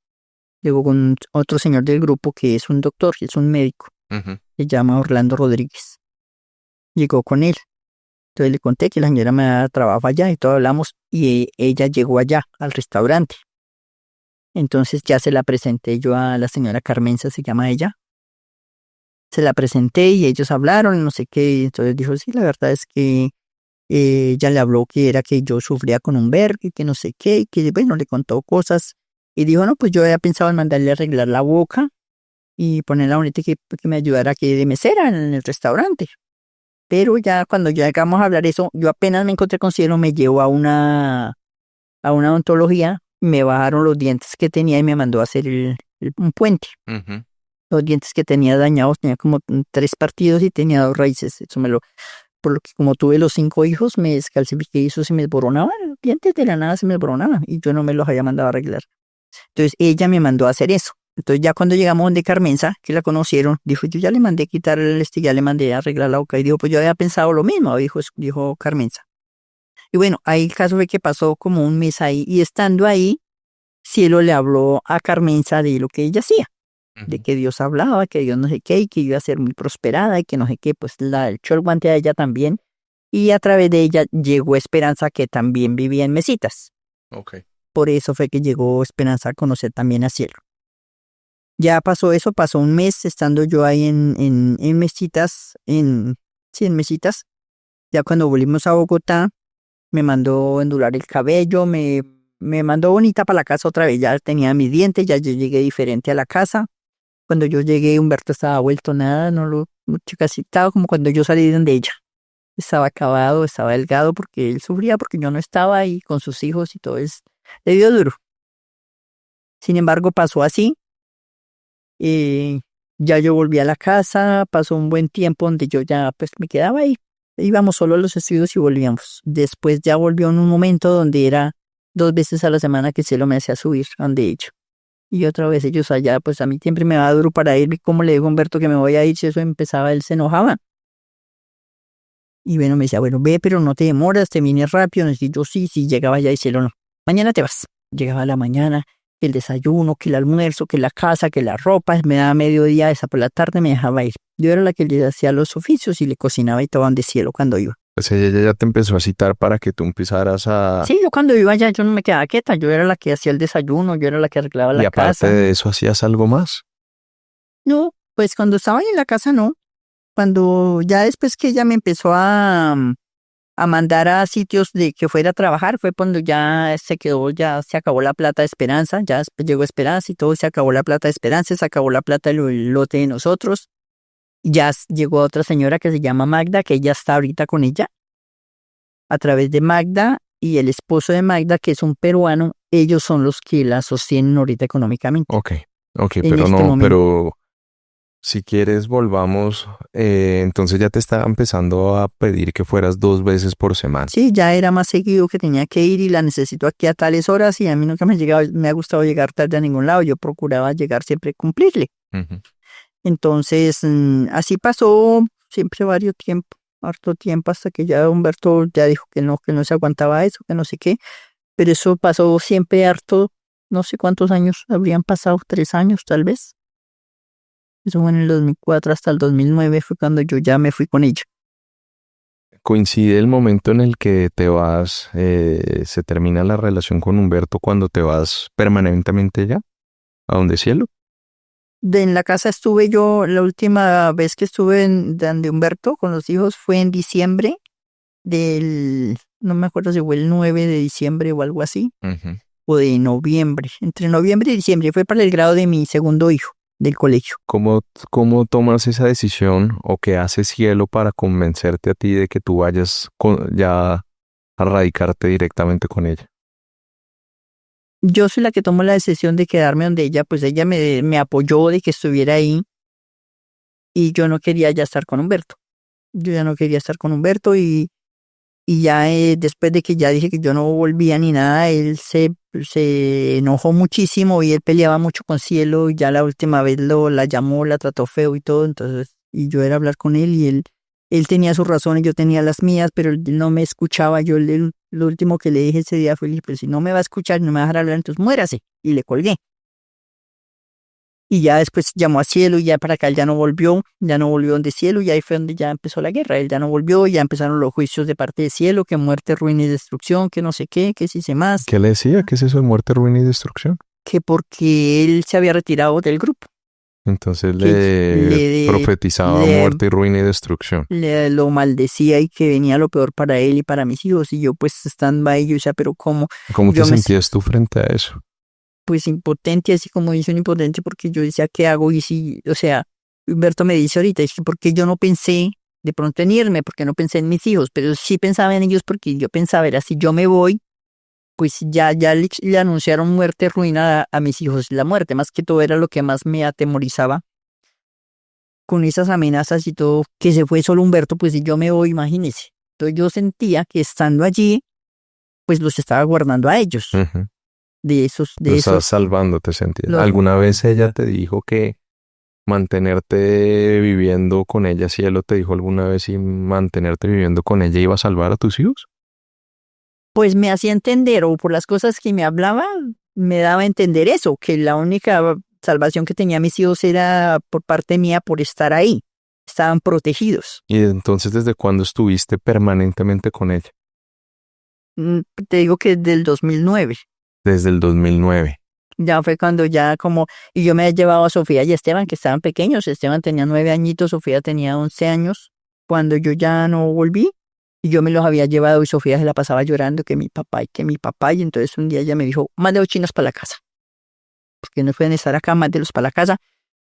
Llegó con otro señor del grupo que es un doctor, que es un médico, se llama Orlando Rodríguez. Llegó con él. Entonces le conté que la señora me daba trabajo allá y todo hablamos, y ella llegó allá, al restaurante. Entonces ya se la presenté yo a la señora Carmenza, se llama ella. Se la presenté y ellos hablaron, no sé qué, y entonces dijo, sí, la verdad es que ella le habló que era que yo sufría con un vergue, que no sé qué, que bueno, le contó cosas. Y dijo, no, pues yo había pensado en mandarle a arreglar la boca y ponerla bonita que me ayudara aquí de mesera en el restaurante. Pero ya cuando ya llegamos a hablar eso, yo apenas me encontré con Cielo, me llevó a una odontología, me bajaron los dientes que tenía y me mandó a hacer un puente. Los dientes que tenía dañados, tenía como 3 partidos y tenía 2 raíces. Por lo que como tuve los 5 hijos, me descalcifiqué y eso se me desboronaba, los dientes de la nada se me desboronaban y yo no me los había mandado a arreglar. Entonces ella me mandó a hacer eso. Entonces ya cuando llegamos donde Carmenza, que la conocieron, dijo, yo ya le mandé a quitar ya le mandé a arreglar la boca. Y dijo, pues yo había pensado lo mismo, dijo Carmenza. Y bueno, ahí el caso fue que pasó como un mes ahí y estando ahí, Cielo le habló a Carmenza de lo que ella hacía, de que Dios hablaba, que Dios no sé qué, y que iba a ser muy prosperada y que no sé qué, pues la echó el guante a ella también. Y a través de ella llegó Esperanza, que también vivía en Mesitas. Okay. Por eso fue que llegó Esperanza a conocer también a Cielo. Ya pasó eso, pasó un mes estando yo ahí en Mesitas, en Mesitas. Ya cuando volvimos a Bogotá, me mandó endular el cabello, me mandó bonita para la casa otra vez. Ya tenía mis dientes, ya yo llegué diferente a la casa. Cuando yo llegué, Humberto estaba vuelto nada, casi estaba como cuando yo salí de donde ella. Estaba acabado, estaba delgado porque él sufría porque yo no estaba ahí con sus hijos y todo le dio duro. Sin embargo, pasó así. Ya yo volví a la casa, pasó un buen tiempo donde yo ya pues me quedaba ahí. Íbamos solo a los estudios y volvíamos. Después ya volvió en un momento donde era 2 veces a la semana que Cielo me hacía subir donde ella. Y otra vez ellos allá, pues a mí siempre me daba duro para ir. ¿Cómo le digo a Humberto que me voy a ir? Si eso empezaba, él se enojaba. Y bueno, me decía, bueno, ve, pero no te demoras, te vienes rápido. Y yo sí, llegaba ya y Cielo no. Mañana te vas. Llegaba a la mañana, que el desayuno, que el almuerzo, que la casa, que la ropa, me daba mediodía, esa por la tarde me dejaba ir. Yo era la que le hacía los oficios y le cocinaba y todo de cielo cuando iba. O sea, ella ya te empezó a citar para que tú empezaras a... Sí, yo cuando iba allá yo no me quedaba quieta, yo era la que hacía el desayuno, yo era la que arreglaba la Y aparte casa. de eso, ¿hacías algo más? No, pues cuando estaba ahí en la casa no. Cuando ya después que ella me empezó a mandar a sitios de que fuera a trabajar, fue cuando ya se quedó, ya se acabó la plata de Esperanza, ya después llegó Esperanza y todo, se acabó la plata de Esperanza, se acabó la plata del lote de nosotros. Ya llegó otra señora que se llama Magda, que ella está ahorita con ella. A través de Magda y el esposo de Magda, que es un peruano, ellos son los que la sostienen ahorita económicamente. Ok, En pero este no, momento. pero si quieres volvamos, entonces ya te estaba empezando a pedir que fueras 2 veces por semana. Sí, ya era más seguido que tenía que ir y la necesito aquí a tales horas y a mí nunca me ha gustado llegar tarde a ningún lado. Yo procuraba llegar siempre cumplirle. Ujú. Entonces, así pasó siempre varios tiempo, harto tiempo, hasta que ya Humberto ya dijo que no se aguantaba eso, que no sé qué. Pero eso pasó siempre harto, no sé cuántos años habrían pasado, 3 años tal vez. Eso fue en el 2004 hasta el 2009 fue cuando yo ya me fui con ella. Coincide el momento en el que te vas, se termina la relación con Humberto cuando te vas permanentemente ya, a donde cielo. En la casa estuve yo, la última vez que estuve donde Humberto con los hijos fue en diciembre no me acuerdo si fue el 9 de diciembre o algo así, Ujú. o de noviembre, entre noviembre y diciembre, fue para el grado de mi segundo hijo del colegio. ¿Cómo tomas esa decisión o qué hace cielo para convencerte a ti de que tú vayas ya a radicarte directamente con ella? Yo soy la que tomo la decisión de quedarme donde ella, pues ella me apoyó de que estuviera ahí y yo no quería ya estar con Humberto. Yo ya no quería estar con Humberto y ya después de que ya dije que yo no volvía ni nada, él se enojó muchísimo y él peleaba mucho con Cielo y ya la última vez la llamó, la trató feo y todo, entonces, y yo era hablar con él y él tenía sus razones, yo tenía las mías, pero él no me escuchaba. Lo último que le dije ese día fue, pues si no me va a escuchar, no me va a dejar hablar, entonces muérase. Y le colgué. Y ya después llamó a Cielo y ya para acá él ya no volvió donde Cielo y ahí fue donde ya empezó la guerra. Él ya no volvió, ya empezaron los juicios de parte de Cielo, que muerte, ruina y destrucción, que no sé qué, que si sé más, ¿Qué le decía? ¿Qué es eso de muerte, ruina y destrucción? que porque él se había retirado del grupo, Entonces que le profetizaba muerte, ruina y destrucción. le lo maldecía y que venía lo peor para él y para mis hijos. Y yo pues estando ahí, yo decía, pero ¿cómo? ¿Cómo te Yo me sentías tú frente a eso? pues impotente, así como dice un impotente, porque yo decía, ¿qué hago? Y si, o sea, Humberto me dice ahorita, es que porque yo no pensé de pronto en irme, porque no pensé en mis hijos, pero sí pensaba en ellos porque yo pensaba, era si yo me voy, pues ya le anunciaron muerte, ruina a mis hijos. La muerte, más que todo, era lo que más me atemorizaba con esas amenazas y todo, que se fue solo Humberto, pues si yo me voy, imagínese. Entonces yo sentía que estando allí, pues los estaba guardando a ellos, Ujú. de Lo estabas esos. salvando, te sentías. Los, ¿Alguna vez ella te dijo que mantenerte viviendo con ella, cielo, te dijo alguna vez si mantenerte viviendo con ella iba a salvar a tus hijos? pues me hacía entender, o por las cosas que me hablaba, me daba a entender eso, que la única salvación que tenía mis hijos era por parte mía por estar ahí. Estaban protegidos. Y entonces, ¿desde cuándo estuviste permanentemente con ella? Te digo que desde el 2009. Desde el 2009. Ya fue cuando ya como, y yo me he llevado a Sofía y Esteban, que estaban pequeños. Esteban tenía 9 añitos, Sofía tenía 11 años. Cuando yo ya no volví, y yo me los había llevado y Sofía se la pasaba llorando que mi papá, y entonces un día ella me dijo, mande los chinos para la casa, porque no pueden estar acá, mándelos para la casa.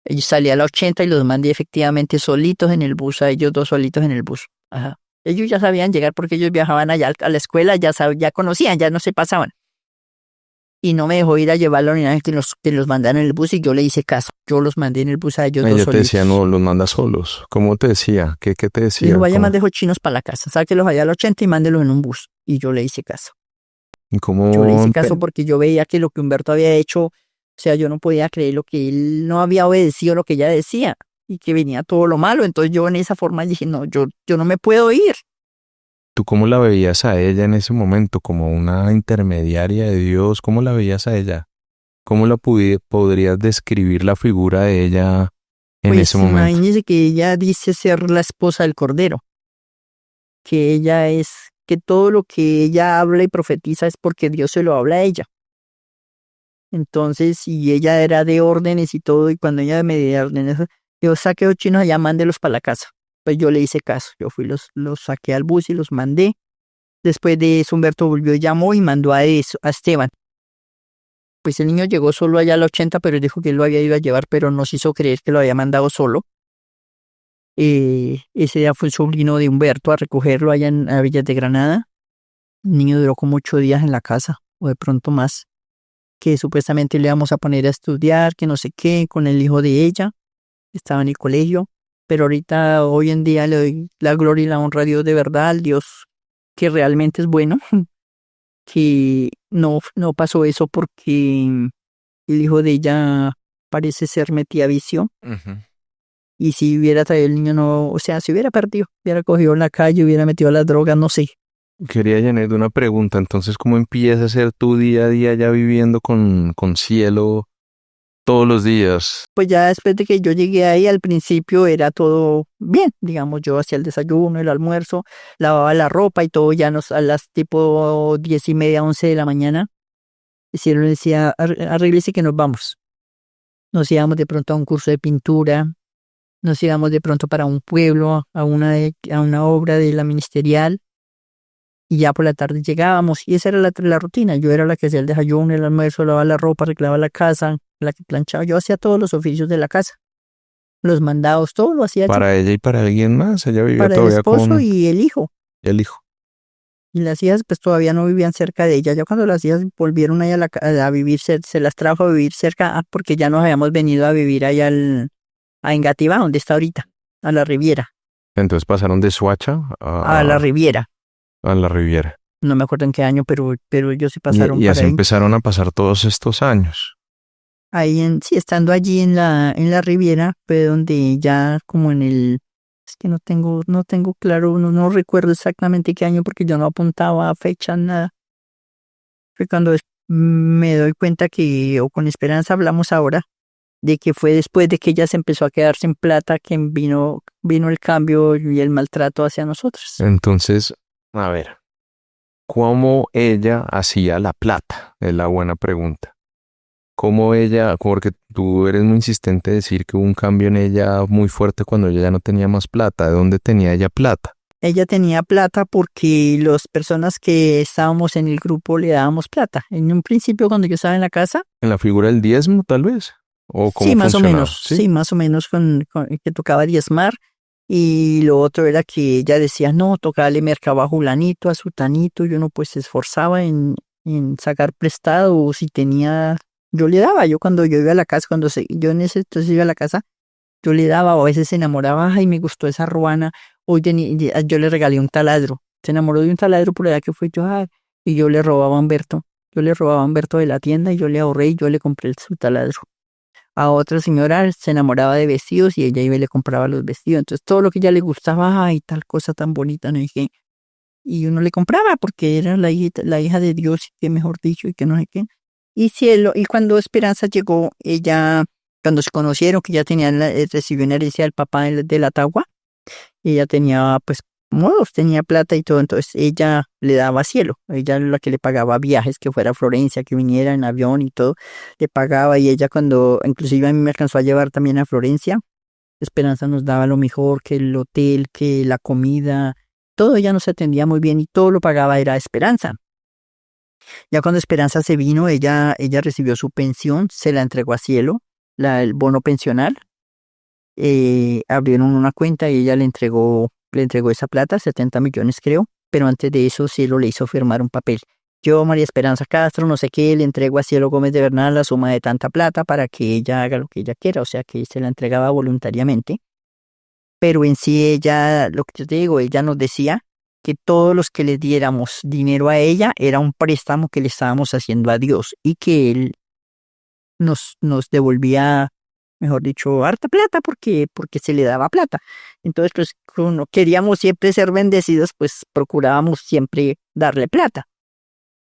Yo salí a la 80 y los mandé efectivamente solitos en el bus, a ellos dos solitos en el bus. Ajá. Ellos ya sabían llegar porque ellos viajaban allá a la escuela, ya conocían, ya no se pasaban. Y no me dejó ir a llevarlo ni nada, que los mandaron en el bus y yo le hice caso. Yo los mandé en el bus a ellos dos Ella te solitos. decía, no, los manda solos. ¿Cómo te decía? ¿Qué te decía? Le dijo, vaya, ¿Cómo- mande esos chinos para la casa, sáquelos allá a la 80 y mándelos en un bus. Y yo le hice caso. cómo Yo le hice caso porque yo veía que lo que Humberto había hecho, o sea, yo no podía creer lo que él no había obedecido lo que ella decía y que venía todo lo malo. Entonces yo en esa forma dije, no, yo no me puedo ir. ¿Tú cómo la veías a ella en ese momento? ¿Como una intermediaria de Dios? ¿Cómo la veías a ella? ¿Cómo podrías describir la figura de ella en Pues ese momento? imagínese que ella dice ser la esposa del Cordero, que todo lo que ella habla y profetiza es porque Dios se lo habla a ella. Entonces, y ella era de órdenes y todo, y cuando ella me dio órdenes, yo saqué a los chinos allá, mándelos para la casa. Pues yo le hice caso, yo fui, los saqué al bus y los mandé. Después de eso, Humberto volvió y llamó y mandó a Esteban. Pues el niño llegó solo allá al 80, pero dijo que él lo había ido a llevar, pero nos hizo creer que lo había mandado solo. Ese día fue el sobrino de Humberto a recogerlo allá en a Villas de Granada. El niño duró como 8 días en la casa, o de pronto más, que supuestamente le íbamos a poner a estudiar, que no sé qué, con el hijo de ella, que estaba en el colegio. Pero ahorita, hoy en día, le doy la gloria y la honra a Dios de verdad, al Dios que realmente es bueno, que no pasó eso porque el hijo de ella parece ser metía vicio. Ujú. Y si hubiera traído el niño, no, o sea, si hubiera perdido, hubiera cogido en la calle, hubiera metido las drogas, no sé. Quería Janet una pregunta. Entonces, ¿cómo empieza a ser tu día a día ya viviendo con Cielo todos los días? Pues ya después de que yo llegué ahí, al principio era todo bien, digamos, yo hacía el desayuno, el almuerzo, lavaba la ropa y todo, ya a las tipo 10:30, 11 de la mañana, y Cielo le decía, arréglese que nos vamos. Nos íbamos de pronto a un curso de pintura, nos íbamos de pronto para un pueblo, a una obra de la ministerial, y ya por la tarde llegábamos, y esa era la rutina. Yo era la que hacía el desayuno, el almuerzo, lavaba la ropa, arreglaba la casa, la que planchaba. Yo hacía todos los oficios de la casa, los mandados, todo lo hacía yo, Para ella y para alguien más. Ella vivía para el todavía esposo con y el hijo. el hijo. Y las hijas pues todavía no vivían cerca de ella. Ya cuando las hijas volvieron allá a vivir, se las trajo a vivir cerca, porque ya nos habíamos venido a vivir allá a Engativá, donde está ahorita, a la Riviera, Entonces pasaron de Soacha a la Riviera. a la Riviera. No me acuerdo en qué año, pero ellos se Y, pasaron y para así ahí. empezaron a pasar todos estos años. Sí, estando allí en la Riviera, fue donde ya como es que no tengo claro, no recuerdo exactamente qué año porque yo no apuntaba a fecha, nada. Fue cuando me doy cuenta o con Esperanza hablamos ahora, de que fue después de que ella se empezó a quedar sin plata que vino el cambio y el maltrato hacia nosotros. Entonces, a ver, ¿cómo ella hacía la plata? Es la buena pregunta. ¿Cómo ella, porque tú eres muy insistente en decir que hubo un cambio en ella muy fuerte cuando ella ya no tenía más plata? ¿De dónde tenía ella plata? Ella tenía plata porque las personas que estábamos en el grupo le dábamos plata. En un principio, cuando yo estaba en la casa, ¿En la figura del diezmo, tal vez? ¿O cómo sí, más o funcionaba? menos, sí, más o menos que tocaba diezmar. Y lo otro era que ella decía, no, tocaba mercaba a Julanito, a Sutanito, y uno pues se esforzaba en sacar prestado, o si tenía, yo le daba, yo cuando yo iba a la casa, yo en ese entonces iba a la casa, yo le daba, o a veces se enamoraba, ay, me gustó esa ruana, hoy yo le regalé un taladro, se enamoró de un taladro por allá que fue yo, y yo le robaba a Humberto, de la tienda y yo le ahorré y yo le compré su taladro. A otra señora se enamoraba de vestidos y ella iba y le compraba los vestidos. Entonces todo lo que ella le gustaba, ay, tal cosa tan bonita, no sé qué. Y uno le compraba porque era la hija de Dios, y que mejor dicho, y que no sé qué. Y cuando Esperanza llegó, cuando se conocieron, que ya recibió una herencia del papá de la Tagua, ella tenía pues modos, tenía plata y todo, entonces ella le daba cielo, ella era la que le pagaba viajes, que fuera a Florencia, que viniera en avión y todo, le pagaba, y ella inclusive a mí me alcanzó a llevar también a Florencia, Esperanza nos daba lo mejor, que el hotel, que la comida, todo, ella nos atendía muy bien y todo lo pagaba era Esperanza. Ya cuando Esperanza se vino, ella recibió su pensión, se la entregó a Cielo, el bono pensional, abrieron una cuenta y ella le entregó esa plata, 70 millones creo, pero antes de eso Cielo le hizo firmar un papel. Yo, María Esperanza Castro, no sé qué, le entrego a Cielo Gómez de Bernal la suma de tanta plata para que ella haga lo que ella quiera, o sea que se la entregaba voluntariamente. Pero en sí ella, lo que yo te digo, ella nos decía que todos los que le diéramos dinero a ella era un préstamo que le estábamos haciendo a Dios y que él nos devolvía, mejor dicho, harta plata porque se le daba plata. Entonces, pues, como queríamos siempre ser bendecidos, pues procurábamos siempre darle plata.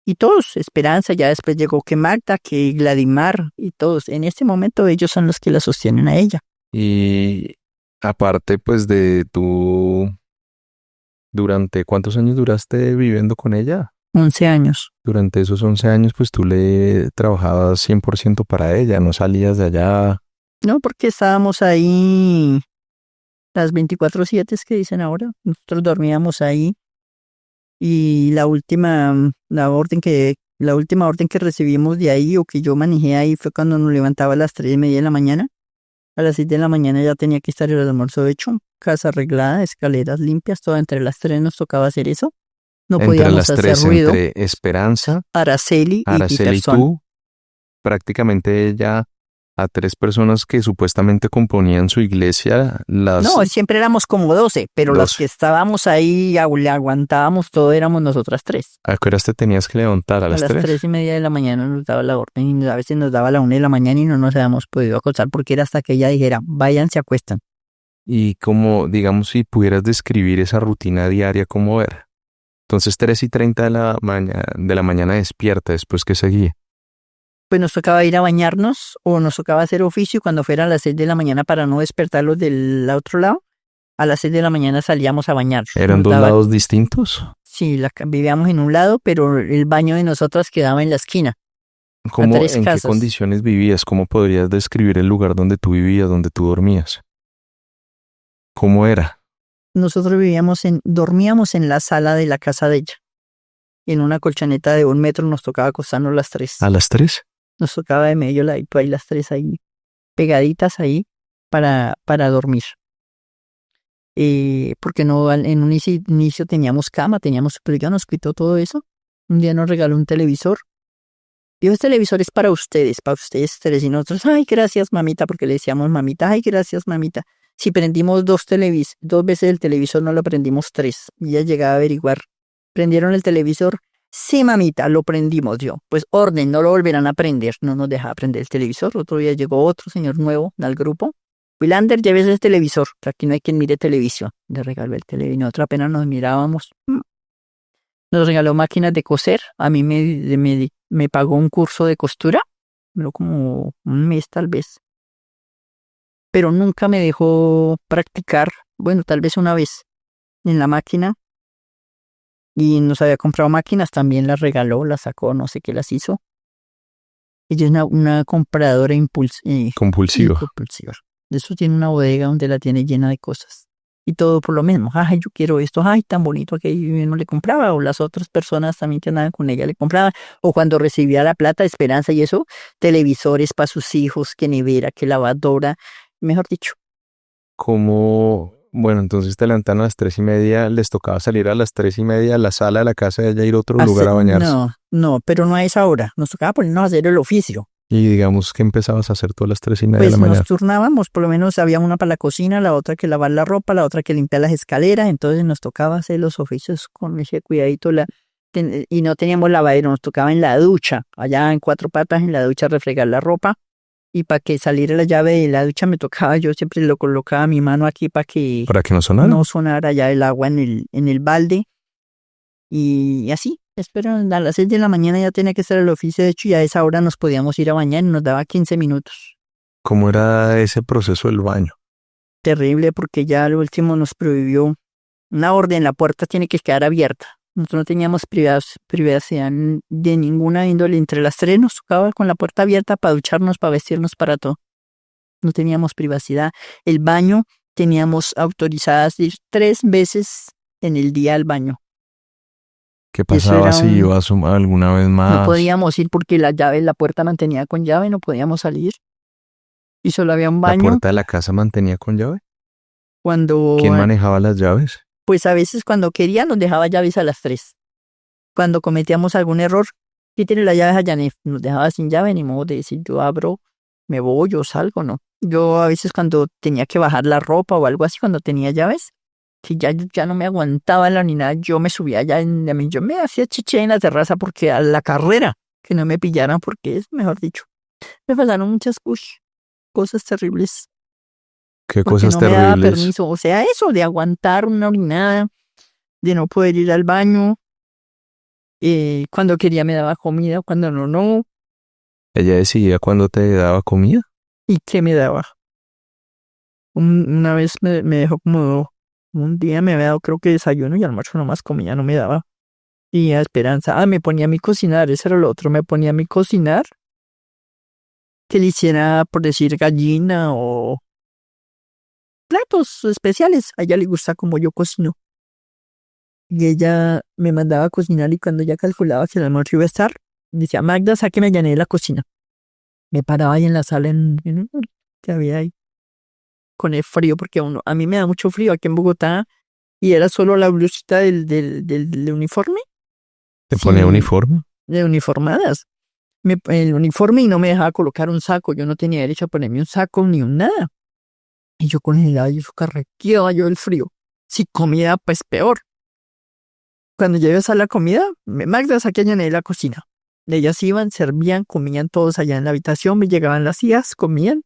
Y todos, Esperanza, ya después llegó que Magda, que Gladimar, y todos. En este momento ellos son los que la sostienen a ella. Y aparte, pues de tú, ¿durante cuántos años duraste viviendo con ella? 11 años. Durante esos 11 años, pues tú le trabajabas 100% para ella, no salías de allá. No, porque estábamos ahí las 24/7 que dicen ahora. Nosotros dormíamos ahí y la última orden que recibimos de ahí o que yo manejé ahí fue cuando nos levantaba a las 3:30 de la mañana. A las 6 de la mañana ya tenía que estar el almuerzo hecho, casa arreglada, escaleras limpias, todo entre las 3 nos tocaba hacer eso. No Entre podíamos las hacer tres, ruido. entre Esperanza, Araceli y Araceli y Peterson. tú, prácticamente ella a 3 personas que supuestamente componían su iglesia, las No, siempre éramos como 12, pero las 12. que estábamos ahí le aguantábamos todo éramos nosotras 3. ¿A qué horas te tenías que levantar? ¿A A las las 3? 3:30 de la mañana nos daba la orden y a veces nos daba la 1 de la mañana y no nos habíamos podido acostar porque era hasta que ella dijera, vayan, se acuestan. Y como, digamos, si pudieras describir esa rutina diaria, ¿cómo era? Entonces 3:30 de la mañana despierta, después que seguía. Pues nos tocaba ir a bañarnos o nos tocaba hacer oficio cuando fuera a las 6 de la mañana para no despertarlos del otro lado. A las 6 de la mañana salíamos a bañarnos. ¿Eran Nos dos daba- lados distintos? Sí, vivíamos en un lado, pero el baño de nosotras quedaba en la esquina. ¿Cómo, 3 en qué casas. condiciones vivías? ¿Cómo podrías describir el lugar donde tú vivías, donde tú dormías? ¿Cómo era? Nosotros dormíamos en la sala de la casa de ella. En una colchoneta de 1 metro nos tocaba acostarnos las 3. ¿A las 3? Nos tocaba de medio ladito ahí las 3 ahí, pegaditas ahí para dormir. Porque no, en un inicio teníamos cama, pero ya nos quitó todo eso. Un día nos regaló un televisor. Dijo, este televisor es para ustedes 3. Y nosotros, ay, gracias, mamita, porque le decíamos mamita, ay, gracias, mamita. Si prendimos 2 veces el televisor, no lo prendimos 3. Y ella llegaba a averiguar, ¿prendieron el televisor? Sí, mamita, lo prendimos yo. Pues orden, no lo volverán a prender. No nos dejaba prender el televisor. Otro día llegó otro señor nuevo al grupo. Wilander, llévese el televisor, que aquí no hay quien mire televisión. Le regaló el televisor. Nosotros apenas nos mirábamos. Nos regaló máquinas de coser. A mí me pagó un curso de costura. Pero como un mes tal vez. Pero nunca me dejó practicar. Bueno, tal vez una vez en la máquina. Y nos había comprado máquinas, también las regaló, las sacó, no sé qué las hizo. Ella es una compradora Compulsiva. compulsiva. De eso tiene una bodega donde la tiene llena de cosas. Y todo por lo mismo. Ay, yo quiero esto. Ay, tan bonito que yo mismo le compraba. O las otras personas también que andaban con ella le compraban. O cuando recibía la plata de Esperanza y eso, televisores para sus hijos, que nevera, que lavadora. Mejor dicho. Bueno, entonces te levantaron a las 3:30, les tocaba salir a las 3:30 a la sala de la casa de ella, ir a otro lugar a bañarse. No, pero no a esa hora. Nos tocaba ponernos a hacer el oficio. Y digamos, ¿qué empezabas a hacer tú a las 3:30 de Pues la mañana? nos turnábamos, por lo menos había una para la cocina, la otra que lavar la ropa, la otra que limpiar las escaleras, entonces nos tocaba hacer los oficios con ese cuidadito, y no teníamos lavadero, nos tocaba en la ducha, allá en 4 patas en la ducha refregar la ropa, y para que saliera la llave de la ducha me tocaba, yo siempre lo colocaba mi mano aquí para que no sonara. no sonara ya el agua en el balde, y así. Espero, a las 6 de la mañana ya tenía que estar el oficio hecho y a esa hora nos podíamos ir a bañar y nos daba 15 minutos. ¿Cómo era ese proceso del baño? Terrible porque ya al último nos prohibió una orden, la puerta tiene que quedar abierta. Nosotros no teníamos privacidad de ninguna índole. Entre las 3 nos tocaba con la puerta abierta para ducharnos, para vestirnos, para todo. No teníamos privacidad. El baño teníamos autorizadas ir 3 veces en el día al baño. ¿Qué pasaba si ibas alguna vez más? No podíamos ir porque la puerta mantenía con llave, no podíamos salir. Y solo había un baño. ¿La puerta de la casa mantenía con llave? ¿Quién manejaba las llaves? Pues a veces cuando quería nos dejaba llaves a las 3. Cuando cometíamos algún error, ¿qué tiene las llaves allá? Nos dejaba sin llave, ni modo de decir yo abro, me voy, yo salgo, no. Yo a veces cuando tenía que bajar la ropa o algo así, cuando tenía llaves, que ya no me aguantaba ni nada, yo me subía allá, yo me hacía chiché en la terraza porque a la carrera, que no me pillaran porque es, mejor dicho, me pasaron muchas cosas terribles. ¿Qué porque cosas no terribles? Me daba permiso, o sea, eso de aguantar una orinada, de no poder ir al baño, Cuando quería me daba comida, cuando no, no. ¿Ella decidía cuándo te daba comida? ¿Y qué me daba? Una vez me dejó como, un día me había dado creo que desayuno y almuerzo nomás comida, no me daba. Y a Esperanza, me ponía a mí cocinar, ese era lo otro, me ponía a mí cocinar, que le hiciera, por decir, gallina o platos especiales. A ella le gusta como yo cocino. Y ella me mandaba a cocinar y cuando ya calculaba que el almuerzo iba a estar, decía, Magda, sáqueme a de la cocina. Me paraba ahí en la sala que había ahí con el frío, porque a mí me da mucho frío aquí en Bogotá y era solo la blusita del uniforme. ¿Te ponía uniforme? De uniformadas. El uniforme y no me dejaba colocar un saco. Yo no tenía derecho a ponerme un saco ni un nada. Y yo congelaba y eso carrequeaba yo el frío. Si comía, pues peor. Cuando yo iba a hacer la comida, Magda saqué a la cocina. Ellas iban, servían, comían todos allá en la habitación, me llegaban las hijas, comían.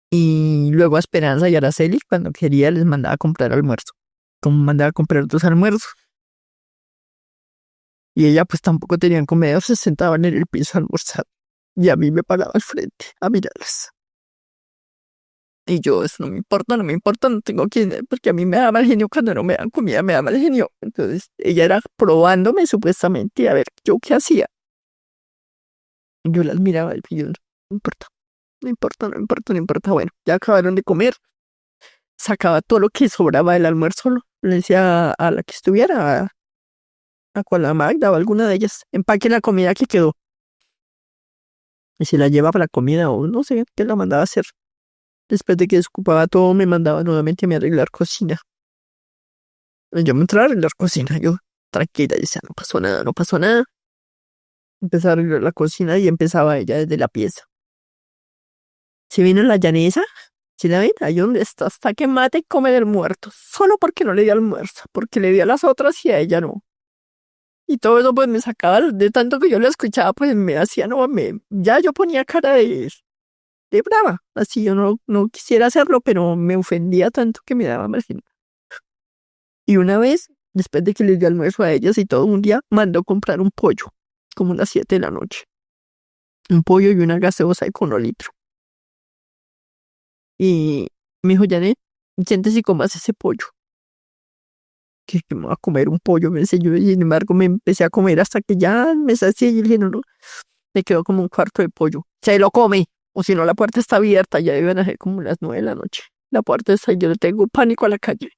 Y luego a Esperanza y a Araceli, cuando quería, les mandaba a comprar almuerzo. Como mandaba a comprar otros almuerzos. Y ella pues tampoco tenían comida, se sentaban en el piso a almorzar. Y a mí me paraba al frente a mirarlas. Y yo, eso no me importa, no tengo que, porque a mí me da mal genio cuando no me dan comida, me da mal genio. Entonces ella era probándome supuestamente a ver yo qué hacía. Yo las miraba y yo, no importa, no importa, no importa, no importa. Bueno, ya acabaron de comer. Sacaba todo lo que sobraba del almuerzo, le decía a la que estuviera, a cual a Magda o alguna de ellas, empaque la comida que quedó. Y si la llevaba para la comida o no sé qué la mandaba a hacer. Después de que desocupaba todo, me mandaba nuevamente a mí a arreglar cocina. Yo me entraba a arreglar cocina, yo tranquila, decía, no pasó nada, no pasó nada. Empezaba a arreglar la cocina y empezaba ella desde la pieza. Si vino la llanesa, si la ven, ahí donde está, hasta que mate y come del muerto, solo porque no le di almuerzo, porque le di a las otras y a ella no. Y todo eso pues me sacaba, de tanto que yo la escuchaba, pues me hacía, ya yo ponía cara de brava, así yo no quisiera hacerlo, pero me ofendía tanto que me daba mal genio. Y una vez, después de que les di almuerzo a ellas y todo un día, mandó comprar un pollo, como a las 7 de la noche. Un pollo y una gaseosa de 1 litro. Y me dijo, Janet, siéntese y comas ese pollo. Que me voy a comer un pollo, me enseñó, y sin embargo me empecé a comer hasta que ya me sacié y dije, no, me quedó como un cuarto de pollo. Se lo come, o si no la puerta está abierta, ya deben ser como las 9 de la noche. La puerta está, yo le tengo pánico a la calle.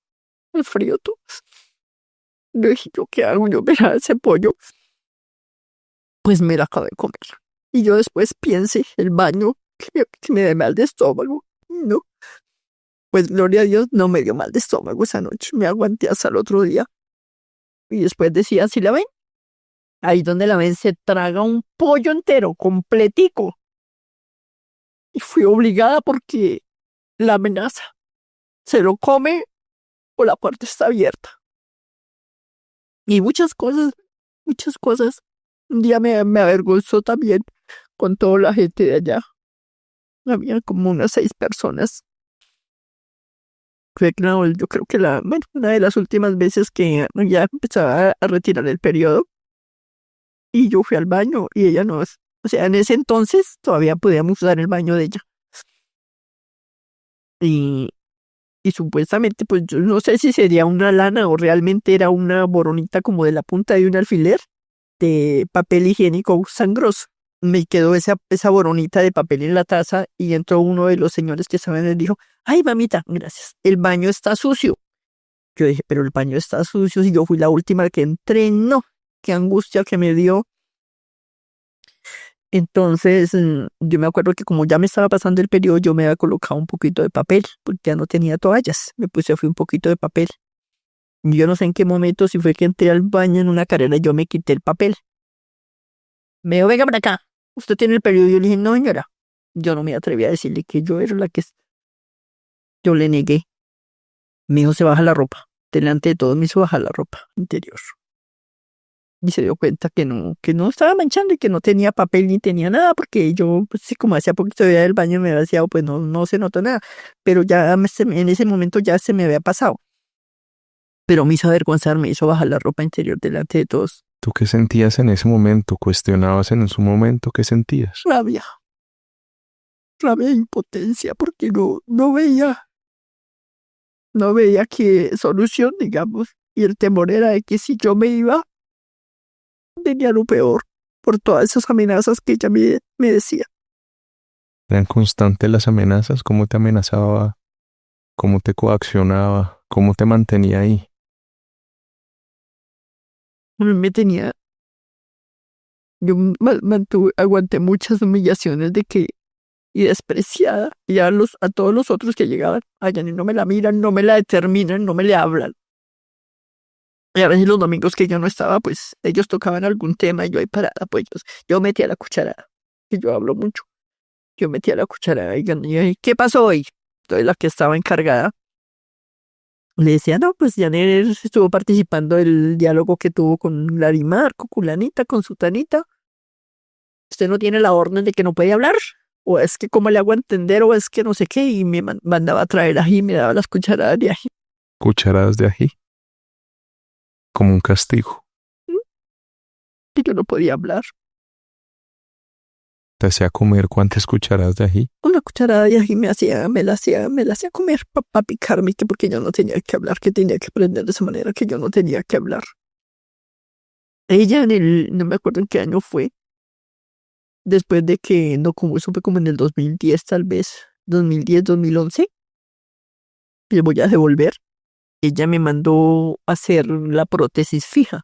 El frío, tú. Yo dije, ¿yo qué hago? Yo mira ese pollo. Pues me lo acabo de comer. Y yo después piense, el baño, que me dé mal de estómago. No. Pues gloria a Dios, no me dio mal de estómago esa noche. Me aguanté hasta el otro día. Y después decía, ¿sí la ven? Ahí donde la ven se traga un pollo entero, completico. Y fui obligada porque la amenaza. Se lo come o la puerta está abierta. Y muchas cosas, muchas cosas. Un día me avergonzó también con toda la gente de allá. Había como unas 6 personas. Yo creo que una de las últimas veces que ya empezaba a retirar el periodo. Y yo fui al baño y ella no. O sea, en ese entonces todavía podíamos usar el baño de ella. Y supuestamente, pues yo no sé si sería una lana o realmente era una boronita como de la punta de un alfiler de papel higiénico sangroso. Me quedó esa boronita de papel en la taza y entró uno de los señores que estaban y dijo, ay mamita, gracias, el baño está sucio. Yo dije, pero el baño está sucio si yo fui la última que entré, no, qué angustia que me dio. Entonces, yo me acuerdo que como ya me estaba pasando el periodo, yo me había colocado un poquito de papel, porque ya no tenía toallas. Fue un poquito de papel. Y yo no sé en qué momento, si fue que entré al baño en una carrera, yo me quité el papel. Me dijo, venga para acá, usted tiene el periodo. Yo le dije, no señora. Yo no me atreví a decirle que yo era la que... Yo le negué. Me dijo, se baja la ropa. Delante de todos me hizo bajar la ropa interior. Y se dio cuenta que no estaba manchando y que no tenía papel ni tenía nada, porque yo, pues sí, como hacía poquito de del baño me había vaciado, pues no se notó nada. Pero ya en ese momento ya se me había pasado. pero me hizo avergonzar, me hizo bajar la ropa interior delante de todos. ¿Tú qué sentías en ese momento? ¿Cuestionabas en su momento? ¿Qué sentías? Rabia e impotencia, porque no veía qué solución, digamos, y el temor era de que si yo me iba, tenía lo peor por todas esas amenazas que ella me decía. ¿Eran constantes las amenazas? ¿Cómo te amenazaba? ¿Cómo te coaccionaba? ¿Cómo te mantenía ahí? Me tenía, yo aguanté muchas humillaciones y despreciada, y a todos los otros que llegaban, allá no me la miran, no me la determinan, no me le hablan. Y a veces los domingos que yo no estaba, pues ellos tocaban algún tema y yo ahí parada, pues yo metía la cucharada, que yo hablo mucho. Yo metía la cucharada y ¿qué pasó hoy? Entonces la que estaba encargada le decía, no, pues Janet estuvo participando del diálogo que tuvo con Larimar, con Culanita, con Sutanita. ¿Usted no tiene la orden de que no puede hablar? O es que cómo le hago entender, o es que no sé qué, y me mandaba a traer ají y me daba las cucharadas de ají. ¿Cucharadas de ají? Como un castigo. Y yo no podía hablar. ¿Te hacía comer cuántas cucharadas de ají? Una cucharada de ají me la hacía comer para picarme, que porque yo no tenía que hablar, que tenía que aprender de esa manera, que yo no tenía que hablar. Ella no me acuerdo en qué año fue, después de que, no, como eso fue como en el 2010 tal vez, 2010, 2011, le voy a devolver. Ella me mandó a hacer la prótesis fija.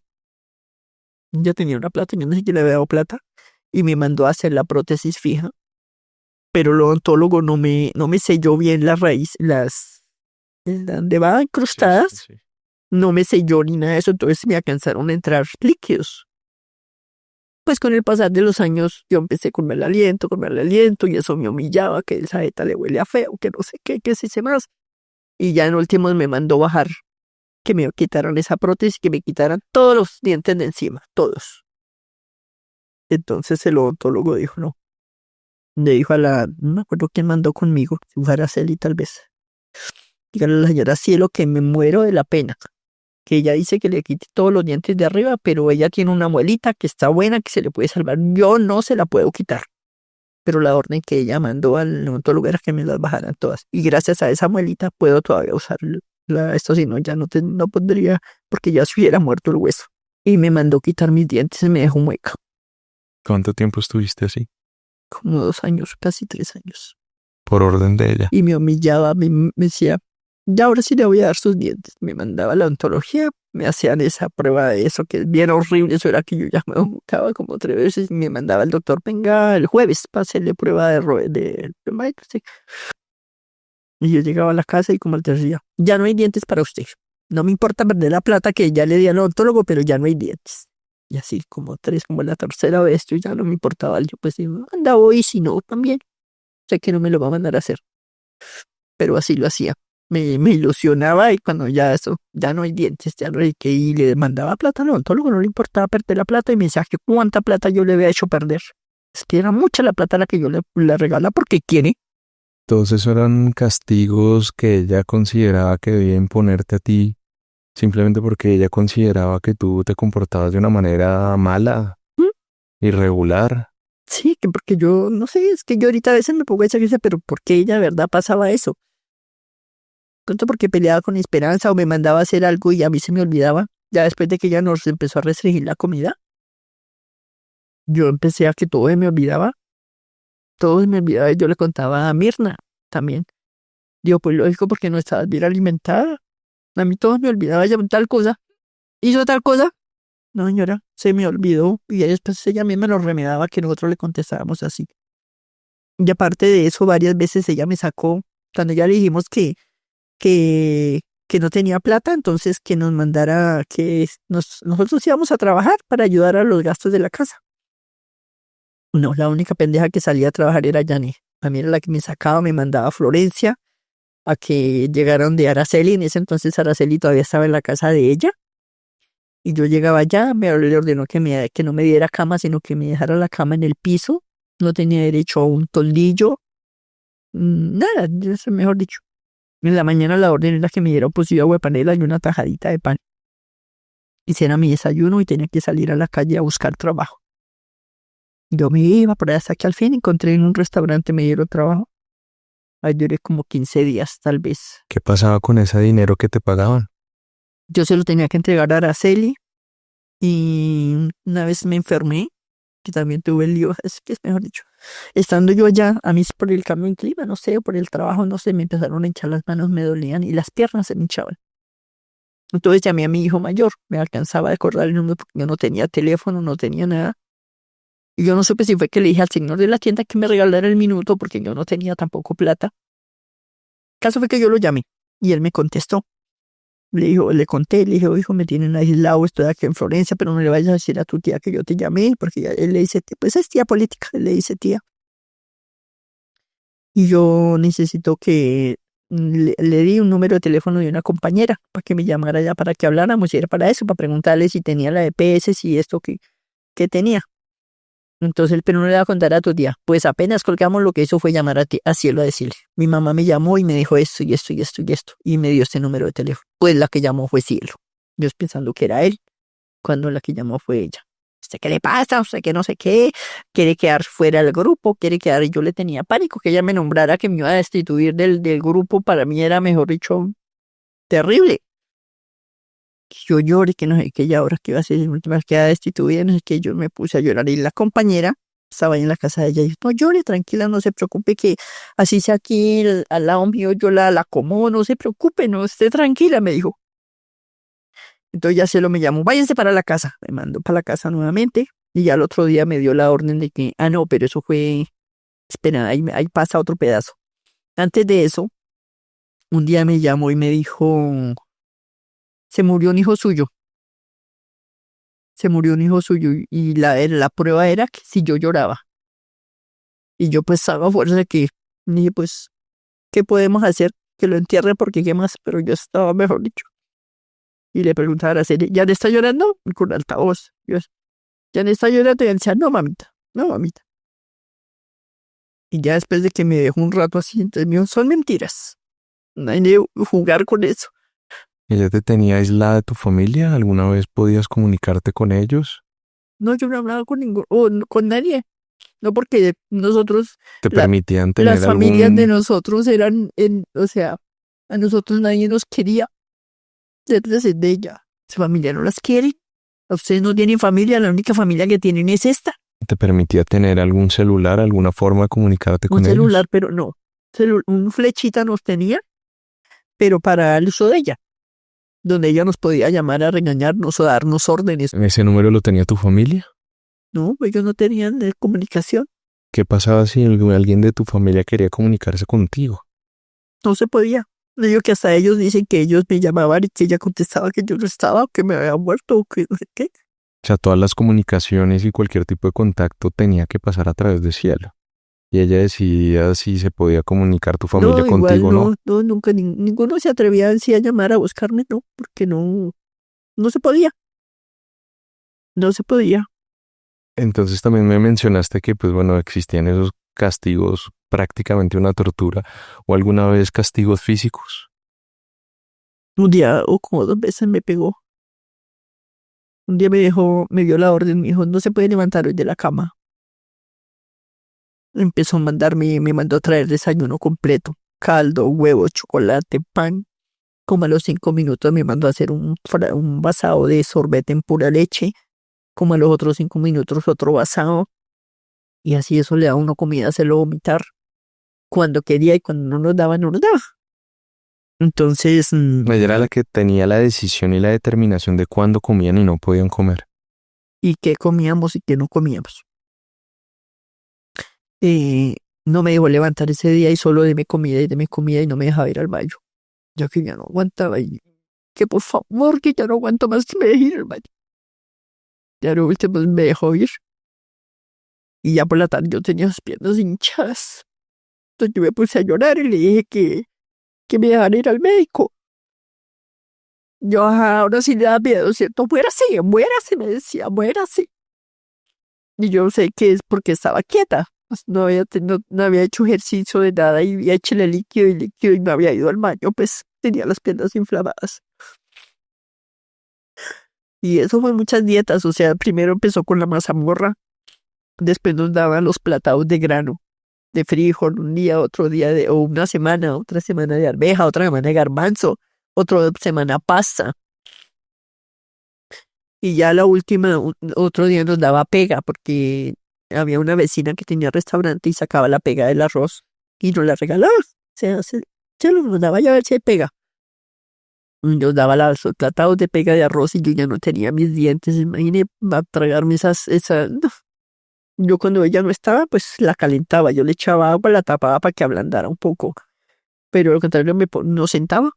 Ya tenía una plata, yo no sé si le había dado plata, y me mandó a hacer la prótesis fija. Pero el odontólogo no me selló bien la raíz, donde van incrustadas, Sí. no me selló ni nada de eso, entonces me alcanzaron a entrar líquidos. Pues con el pasar de los años yo empecé con mal aliento, y eso me humillaba, que esa jeta le huele a feo, que no sé qué, que se hice más. Y ya en último me mandó bajar, que me quitaran esa prótesis, que me quitaran todos los dientes de encima, todos. Entonces el odontólogo dijo, no. Le dijo no me acuerdo quién mandó conmigo, si fue Araceli tal vez. Dígale a la señora Cielo que me muero de la pena. Que ella dice que le quite todos los dientes de arriba, pero ella tiene una muelita que está buena, que se le puede salvar. Yo no se la puedo quitar. Pero la orden que ella mandó al odontólogo era que me las bajaran todas. Y gracias a esa muelita puedo todavía usar esto, si no, ya no podría, porque ya se hubiera muerto el hueso. Y me mandó quitar mis dientes y me dejó mueca. ¿Cuánto tiempo estuviste así? Como 2 años, casi 3 años. Por orden de ella. Y me humillaba, me decía, ya ahora sí le voy a dar sus dientes. Me mandaba a la odontología, me hacían esa prueba de eso, que es bien horrible. Eso era que yo ya me vomitaba como 3 veces. Y me mandaba el doctor, venga el jueves para hacerle prueba de sí. Y yo llegaba a la casa y como él decía, ya no hay dientes para usted. No me importa perder la plata que ya le di al odontólogo, pero ya no hay dientes. Y así como la tercera vez, yo ya no me importaba. Yo pues digo, anda voy, si no, también. Sé que no me lo va a mandar a hacer. Pero así lo hacía. Me ilusionaba y cuando ya no hay dientes, ya no hay que ir, le mandaba plata al odontólogo, no le importaba perder la plata y me decía que cuánta plata yo le había hecho perder. Es que era mucha la plata la que yo le regala porque quiere. Todos esos eran castigos que ella consideraba que debía imponerte a ti, simplemente porque ella consideraba que tú te comportabas de una manera mala, irregular. Sí, que porque yo, no sé, es que yo ahorita a veces me pongo a decir, pero ¿por qué ella de verdad pasaba eso? Pronto porque peleaba con Esperanza o me mandaba a hacer algo y a mí se me olvidaba. Ya después de que ella nos empezó a restringir la comida, yo empecé a que todo se me olvidaba. Todo se me olvidaba y yo le contaba a Mirna también. Digo, pues lógico, porque no estabas bien alimentada. A mí todo me olvidaba, ella tal cosa. ¿Hizo tal cosa? No, señora, se me olvidó. Y después ella misma nos remedaba que nosotros le contestábamos así. Y aparte de eso, varias veces ella me sacó, cuando ya le dijimos que no tenía plata, entonces que nos mandara, que nosotros íbamos a trabajar para ayudar a los gastos de la casa. No, la única pendeja que salía a trabajar era Yanni. A mí era la que me sacaba, me mandaba a Florencia a que llegaron de Araceli. En ese entonces Araceli todavía estaba en la casa de ella. Y yo llegaba allá, le ordenó que no me diera cama, sino que me dejara la cama en el piso. No tenía derecho a un toldillo. Nada, eso mejor dicho. En la mañana la orden era que me diera un pocillo de agua de panela y una tajadita de pan. Hiciera mi desayuno y tenía que salir a la calle a buscar trabajo. Yo me iba por ahí hasta que al fin encontré en un restaurante, me dieron trabajo. Ahí duré como 15 días, tal vez. ¿Qué pasaba con ese dinero que te pagaban? Yo se lo tenía que entregar a Araceli y una vez me enfermé, que también tuve el lío, es que es mejor dicho. Estando yo allá, a mí por el cambio en clima, no sé, o por el trabajo, no sé, me empezaron a hinchar las manos, me dolían y las piernas se me hinchaban. Entonces llamé a mi hijo mayor, me alcanzaba a acordar el número porque yo no tenía teléfono, no tenía nada. Y yo no supe si fue que le dije al señor de la tienda que me regalara el minuto porque yo no tenía tampoco plata. El caso fue que yo lo llamé y él me contestó. Le conté, le dije, hijo, me tienen aislado, estoy aquí en Florencia, pero no le vayas a decir a tu tía que yo te llamé, porque él le dice, pues es tía política, él le dice tía. Y yo necesito que le di un número de teléfono de una compañera para que me llamara ya para que habláramos, y era para eso, para preguntarle si tenía la EPS, si esto que tenía. Entonces, pero no le va a contar a tu tía. Pues apenas colgamos, lo que hizo fue llamar a Cielo a decirle. Mi mamá me llamó y me dijo esto y esto y esto y esto. Y me dio este número de teléfono. Pues la que llamó fue Cielo. Yo pensando que era él, cuando la que llamó fue ella. ¿Qué le pasa? Usted que no sé qué. Quiere quedar fuera del grupo, quiere quedar. Y yo le tenía pánico que ella me nombrara, que me iba a destituir del grupo. Para mí era, mejor dicho, terrible. Que yo lloré, que no sé qué, y ahora que iba a ser la última vez que queda destituida, no sé qué, yo me puse a llorar. Y la compañera estaba ahí en la casa de ella y dijo, no llore, tranquila, no se preocupe, que así sea aquí al lado mío, yo la acomodo, no se preocupe, no esté tranquila, me dijo. Entonces ya me llamó, váyanse para la casa, me mandó para la casa nuevamente, y ya el otro día me dio la orden de que, no, pero eso fue, espera, ahí pasa otro pedazo. Antes de eso, un día me llamó y me dijo, se murió un hijo suyo. Se murió un hijo suyo y la prueba era que si yo lloraba. Y yo pues estaba a fuerza de que, dije, pues, ¿qué podemos hacer? Que lo entierre porque qué más, pero yo estaba, mejor dicho. Y le preguntaba a Araceli, ¿ya le está llorando? Y con altavoz. Yo, ¿ya le está llorando? Y él decía, no, mamita, no, mamita. Y ya después de que me dejó un rato así, entonces me dijo, son mentiras. No hay que jugar con eso. ¿Ella te tenía aislada de tu familia? ¿Alguna vez podías comunicarte con ellos? No, yo no hablaba con con nadie. No, porque nosotros, ¿Te permitían tener las familias de algún... nosotros eran, o sea, a nosotros nadie nos quería. Desde de ella. Su familia no las quiere. A ustedes no tienen familia, la única familia que tienen es esta. ¿Te permitía tener algún celular, alguna forma de comunicarte con Un ellos? celular, pero no. Un flechita nos tenía, pero para el uso de ella. Donde ella nos podía llamar a regañarnos o darnos órdenes. ¿Ese número lo tenía tu familia? No, ellos no tenían comunicación. ¿Qué pasaba si alguien de tu familia quería comunicarse contigo? No se podía. Le digo que hasta ellos dicen que ellos me llamaban y que ella contestaba que yo no estaba, o que me había muerto, o que no sé qué. O sea, todas las comunicaciones y cualquier tipo de contacto tenía que pasar a través de Cielo. Y ella decidía si se podía comunicar tu familia No, contigo o igual no. no, nunca, ninguno se atrevía en sí a llamar a buscarme, no, porque no se podía. No se podía. Entonces también me mencionaste que, pues bueno, existían esos castigos, prácticamente una tortura, o alguna vez castigos físicos. Un día o como 2 veces me pegó. Un día me dio la orden, me dijo, no se puede levantar hoy de la cama. Empezó a me mandó a traer desayuno completo, caldo, huevo, chocolate, pan. Como a los 5 minutos me mandó a hacer un vasado de sorbete en pura leche. Como a los otros 5 minutos otro vasado. Y así eso le da a uno comida, hacerlo vomitar. Cuando quería y cuando no nos daba, no nos daba. Entonces... Ella era la que tenía la decisión y la determinación de cuándo comían y no podían comer. ¿Y qué comíamos y qué no comíamos? No me dejó levantar ese día y solo deme comida y no me dejaba ir al baño. Yo que ya no aguantaba y que por favor, que ya no aguanto más, que me deje ir al baño. Ya lo último me dejó ir. Y ya por la tarde yo tenía las piernas hinchadas. Entonces yo me puse a llorar y le dije que me dejara ir al médico. Yo ahora sí le da miedo, ¿cierto? Muérase, muérase, me decía, muérase. Y yo sé que es porque estaba quieta. Pues no había hecho ejercicio de nada y había hecho el líquido y no había ido al baño, pues tenía las piernas inflamadas. Y eso fue muchas dietas, o sea, primero empezó con la mazamorra, después nos daban los platados de grano, de frijol, un día, otro día, o una semana, otra semana de arveja, otra semana de garbanzo, otra semana pasta. Y ya la última, otro día nos daba pega, porque había una vecina que tenía restaurante y sacaba la pega del arroz y nos la regalaba. O sea, se lo mandaba ya a ver si hay pega. Y nos daba los tratados de pega de arroz y yo ya no tenía mis dientes. Imagínate a tragarme no. Yo cuando ella no estaba, pues la calentaba. Yo le echaba agua, la tapaba para que ablandara un poco. Pero al contrario, nos sentaba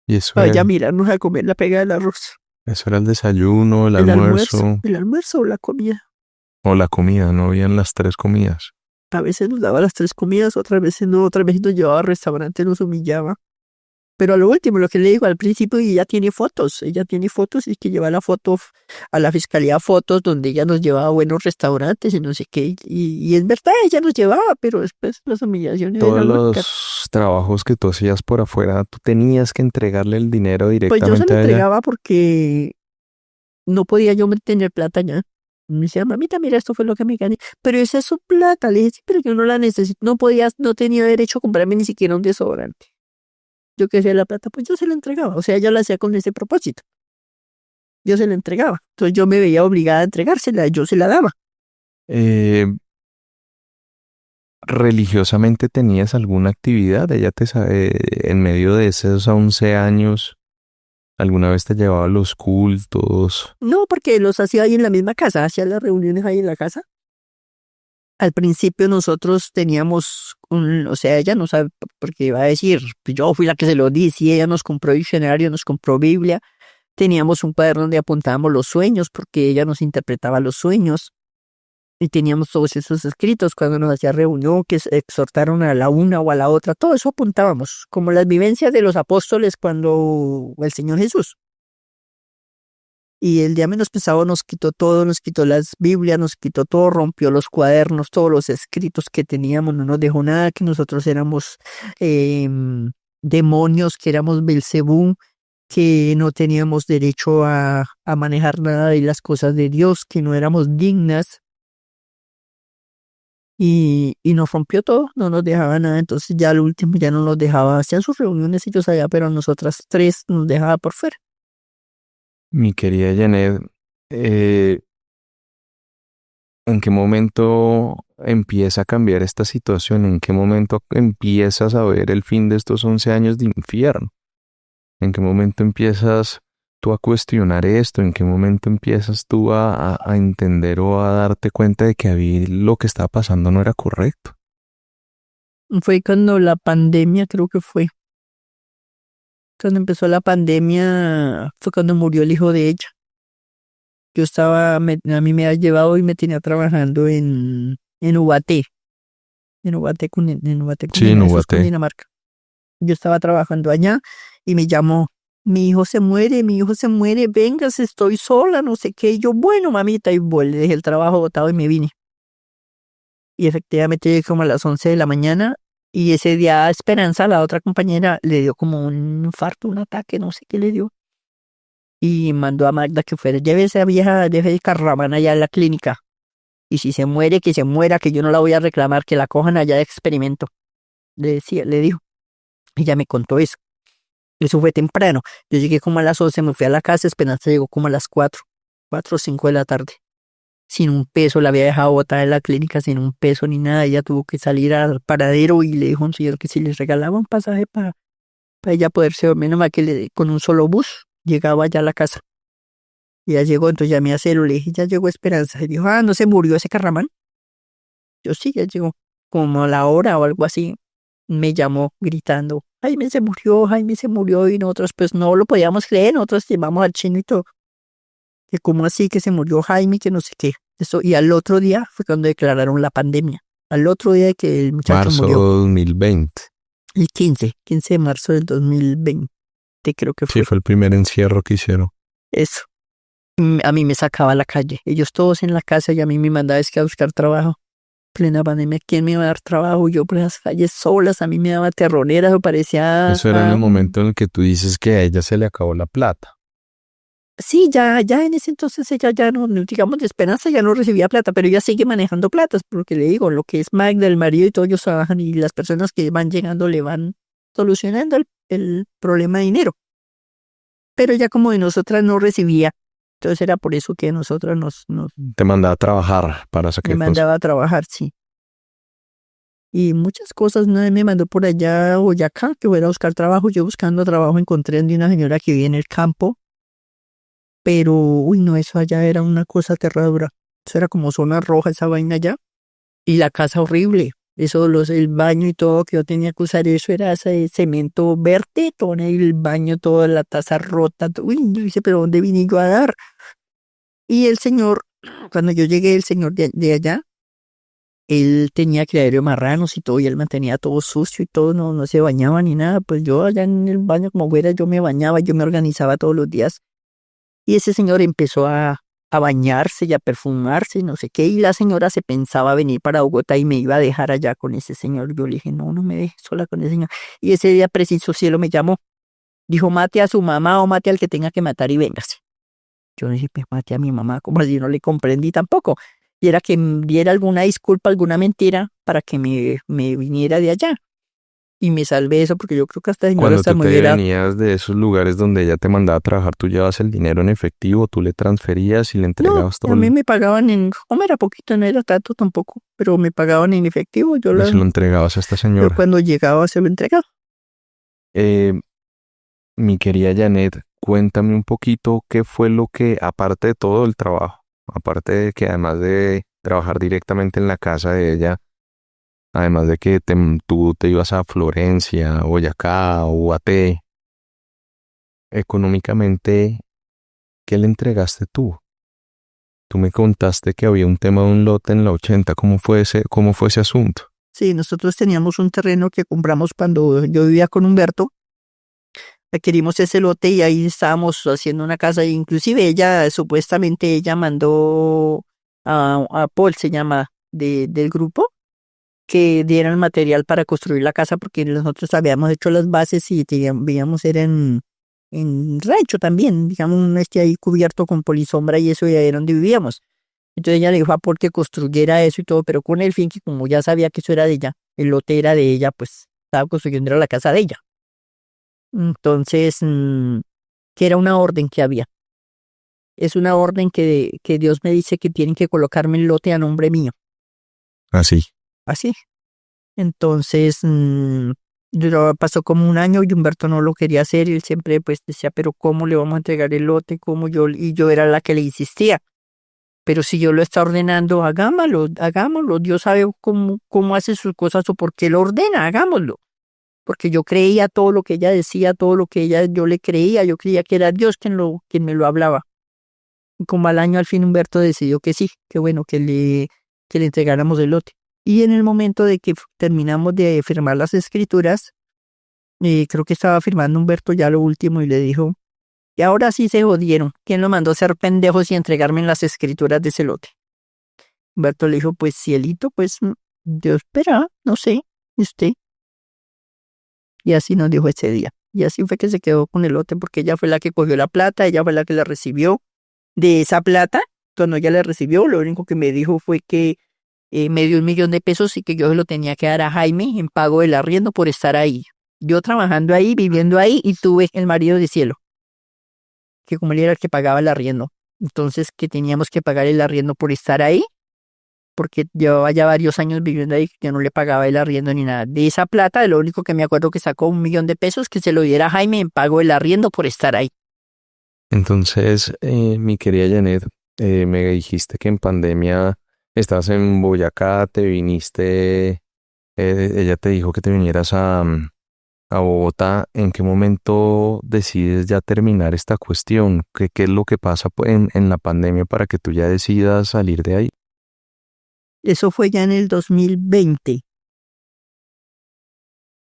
Y eso para era, ella mirarnos a comer la pega del arroz. eso era el desayuno, el almuerzo. El almuerzo o la comida. O la comida, no habían las 3 comidas. A veces nos daba las 3 comidas, otras veces no, otras veces nos llevaba al restaurante, nos humillaba. Pero a lo último, lo que le digo al principio, ella tiene fotos y que lleva la foto a la fiscalía, fotos donde ella nos llevaba a buenos restaurantes y no sé qué. Y es verdad, ella nos llevaba, pero después las humillaciones Todos eran locas. los trabajos que tú hacías por afuera, tú tenías que entregarle el dinero Pues yo se directamente lo a ella. entregaba porque no podía yo tener plata ya. Me decía, mamita, mira, esto fue lo que me gané. Pero esa es su plata. Le dije, sí, pero yo no la necesito. No tenía derecho a comprarme ni siquiera un desodorante. Yo que hacía la plata, pues yo se la entregaba. O sea, ella lo hacía con ese propósito. Yo se la entregaba. Entonces yo me veía obligada a entregársela. Yo se la daba. ¿Religiosamente tenías alguna actividad? Ella en medio de esos 11 años, ¿alguna vez te llevaba a los cultos? No, porque los hacía ahí en la misma casa. Hacía las reuniones ahí en la casa. Al principio nosotros teníamos o sea, ella no sabe, porque iba a decir, yo fui la que se lo di, sí, ella nos compró diccionario, nos compró Biblia, teníamos un cuaderno donde apuntábamos los sueños, porque ella nos interpretaba los sueños, y teníamos todos esos escritos cuando nos hacía reunión, que exhortaron a la una o a la otra, todo eso apuntábamos, como las vivencias de los apóstoles cuando el Señor Jesús. Y el día menos pensado nos quitó todo, nos quitó las Biblias, nos quitó todo, rompió los cuadernos, todos los escritos que teníamos, no nos dejó nada, que nosotros éramos demonios, que éramos Belcebú, que no teníamos derecho a manejar nada de las cosas de Dios, que no éramos dignas. Y nos rompió todo, no nos dejaba nada, entonces ya al último ya no nos dejaba, hacían sus reuniones ellos allá, pero a nosotras 3 nos dejaba por fuera. Mi querida Janet, ¿en qué momento empieza a cambiar esta situación? ¿En qué momento empiezas a ver el fin de estos 11 años de infierno? ¿En qué momento empiezas tú a cuestionar esto? ¿En qué momento empiezas tú a entender o a darte cuenta de que lo que estaba pasando no era correcto? Fue cuando la pandemia, creo que fue. Cuando empezó la pandemia, fue cuando murió el hijo de ella. Yo a mí me había llevado y me tenía trabajando en Ubaté. En Ubaté, Sí, en eso es Ubaté. Cundinamarca. Yo estaba trabajando allá y me llamó, mi hijo se muere, vengas, estoy sola, no sé qué. Y yo, bueno, mamita, y le dejé el trabajo botado y me vine. Y efectivamente llegué como a las 11 de la mañana y ese día Esperanza, la otra compañera, le dio como un infarto, un ataque, no sé qué le dio. Y mandó a Magda que fuera, lleve esa vieja, deje el carramán allá en la clínica. Y si se muere, que se muera, que yo no la voy a reclamar, que la cojan allá de experimento. Le dijo. Ella me contó eso. Eso fue temprano. Yo llegué como a las 11, me fui a la casa, Esperanza llegó como a las 4 o 5 de la tarde. Sin un peso, la había dejado botada en la clínica sin un peso ni nada. Ella tuvo que salir al paradero y le dijo a un señor que si les regalaba un pasaje para ella poderse dormir, nomás que con un solo bus llegaba ya a la casa. Y ya llegó, entonces llamé a Cero, le dije, ya llegó Esperanza. Y dijo, ¿no se murió ese carramán? Yo sí, ya llegó. Como a la hora o algo así, me llamó gritando, Jaime se murió, y nosotros pues no lo podíamos creer, nosotros llevamos al chino y todo. Que cómo así que se murió Jaime, que no sé qué. Eso, y al otro día fue cuando declararon la pandemia. Al otro día que el muchacho murió. Marzo 2020. El 15 de marzo del 2020, creo que fue. Sí, fue el primer encierro que hicieron. Eso. A mí me sacaba a la calle. Ellos todos en la casa y a mí me mandaba es que a buscar trabajo. plena pandemia, ¿quién me iba a dar trabajo? Yo por las calles solas, a mí me daba terrorera, me parecía... Eso era en el momento en el que tú dices que a ella se le acabó la plata. Sí, ya en ese entonces ella ya no, digamos, de Esperanza ya no recibía plata, pero ella sigue manejando platas, porque le digo, lo que es Magda, el marido y todos ellos trabajan y las personas que van llegando le van solucionando el problema de dinero. Pero ya como de nosotras no recibía, entonces era por eso que nosotras nos Te mandaba a trabajar para sacar me mandaba a trabajar, sí. Y muchas cosas, una vez me mandó por allá a Boyacá, que fuera a buscar trabajo. Yo buscando trabajo encontré de una señora que vivía en el campo, pero, uy, no, eso allá era una cosa aterradora. Eso era como zona roja, esa vaina allá. Y la casa horrible. Eso, el baño y todo que yo tenía que usar, eso era ese cemento verde, todo en el baño, toda la taza rota. Uy, yo dice, pero ¿dónde vine yo a dar? Y el señor, cuando yo llegué, el señor de allá, él tenía criadero de marranos y todo, y él mantenía todo sucio y todo, no se bañaba ni nada. Pues yo allá en el baño, como fuera, yo me bañaba, yo me organizaba todos los días. Y ese señor empezó a bañarse y a perfumarse y no sé qué, y la señora se pensaba venir para Bogotá y me iba a dejar allá con ese señor. Yo le dije, no me dejes sola con ese señor. Y ese día preciso cielo me llamó, dijo, mate a su mamá o mate al que tenga que matar y véngase. Yo dije, pues mate a mi mamá, como así, no le comprendí tampoco. Y era que me diera alguna disculpa, alguna mentira para que me viniera de allá. Y me salvé eso porque yo creo que esta señora Cuando hasta tú me te hubiera... venías de esos lugares donde ella te mandaba a trabajar, tú llevabas el dinero en efectivo, tú le transferías y le No, entregabas todo. a mí me pagaban como era poquito, no era tanto tampoco, pero me pagaban en efectivo. Se lo entregabas a esta Yo señora. cuando llegaba se lo entregaba. Mi querida Janet, cuéntame un poquito qué fue lo que, aparte de todo el trabajo, aparte de que además de trabajar directamente en la casa de ella, además de que tú te ibas a Florencia, Boyacá, Ubaté, económicamente, ¿qué le entregaste tú? Tú me contaste que había un tema de un lote en la 80. Cómo fue ese asunto? Sí, nosotros teníamos un terreno que compramos cuando yo vivía con Humberto. Adquirimos ese lote y ahí estábamos haciendo una casa. Inclusive supuestamente ella mandó a Paul, se llama, del grupo, que dieran material para construir la casa porque nosotros habíamos hecho las bases y vivíamos era en rancho también, digamos, ahí cubierto con polisombra y eso, y ahí era donde vivíamos. Entonces ella le dijo a Paul que construyera eso y todo, pero con el fin que como ya sabía que eso era de ella, el lote era de ella, pues estaba construyendo era la casa de ella. Entonces, que era una orden que había. Es una orden que Dios me dice que tienen que colocarme el lote a nombre mío. Así. Así. Entonces, pasó como un año y Humberto no lo quería hacer y él siempre pues decía, pero ¿cómo le vamos a entregar el lote? ¿Cómo yo? Y yo era la que le insistía. Pero si yo lo está ordenando, hagámoslo. Dios sabe cómo hace sus cosas o por qué lo ordena, hagámoslo. Porque yo creía todo lo que ella decía, todo lo que yo le creía, yo creía que era Dios quien me lo hablaba. Y como al año al fin Humberto decidió que sí, que bueno, que le entregáramos el lote. Y en el momento de que terminamos de firmar las escrituras, creo que estaba firmando Humberto ya lo último y le dijo, y ahora sí se jodieron, ¿quién lo mandó a ser pendejos y entregarme en las escrituras de ese lote? Humberto le dijo, pues cielito, pues Dios espera, no sé, ¿y usted? Y así nos dijo ese día. Y así fue que se quedó con el lote porque ella fue la que cogió la plata, ella fue la que la recibió. De esa plata, cuando ella la recibió, lo único que me dijo fue que me dio 1.000.000 de pesos y que yo se lo tenía que dar a Jaime en pago del arriendo por estar ahí. Yo trabajando ahí, viviendo ahí y tuve el marido de cielo, que como él era el que pagaba el arriendo. Entonces que teníamos que pagar el arriendo por estar ahí, porque llevaba ya varios años viviendo ahí, yo no le pagaba el arriendo ni nada. De esa plata, de lo único que me acuerdo que sacó 1.000.000 de pesos que se lo diera a Jaime en pago del arriendo por estar ahí. Entonces, mi querida Janet, me dijiste que en pandemia estás en Boyacá, te viniste, ella te dijo que te vinieras a Bogotá. ¿En qué momento decides ya terminar esta cuestión? ¿Qué es lo que pasa en la pandemia para que tú ya decidas salir de ahí? Eso fue ya en el 2020.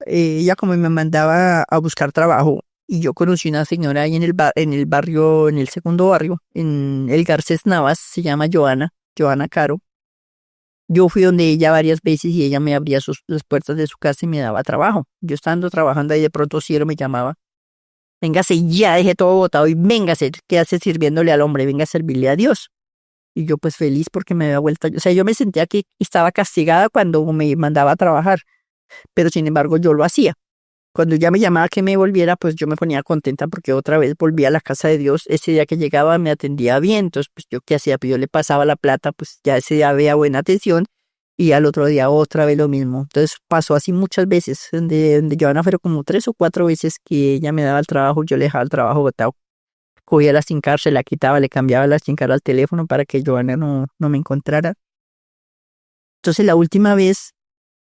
Ella como me mandaba a buscar trabajo y yo conocí una señora ahí en el barrio, en el segundo barrio, en el Garcés Navas, se llama Joana Caro. Yo fui donde ella varias veces y ella me abría las puertas de su casa y me daba trabajo. Yo estando trabajando ahí, de pronto Cielo me llamaba: véngase ya, deje todo botado y véngase, ¿qué hace sirviéndole al hombre? Venga a servirle a Dios. Y yo pues feliz porque me había vuelto, o sea, yo me sentía que estaba castigada cuando me mandaba a trabajar, pero sin embargo yo lo hacía. Cuando ya me llamaba que me volviera, pues yo me ponía contenta porque otra vez volvía a la casa de Dios. Ese día que llegaba me atendía bien, entonces pues yo qué hacía, pues yo le pasaba la plata, pues ya ese día había buena atención y al otro día otra vez lo mismo. Entonces pasó así muchas veces, donde Joana fueron como 3 o 4 veces que ella me daba el trabajo, yo le dejaba el trabajo botado. Cogía la SIM card, se la quitaba, le cambiaba la SIM card al teléfono para que Joana no me encontrara. Entonces la última vez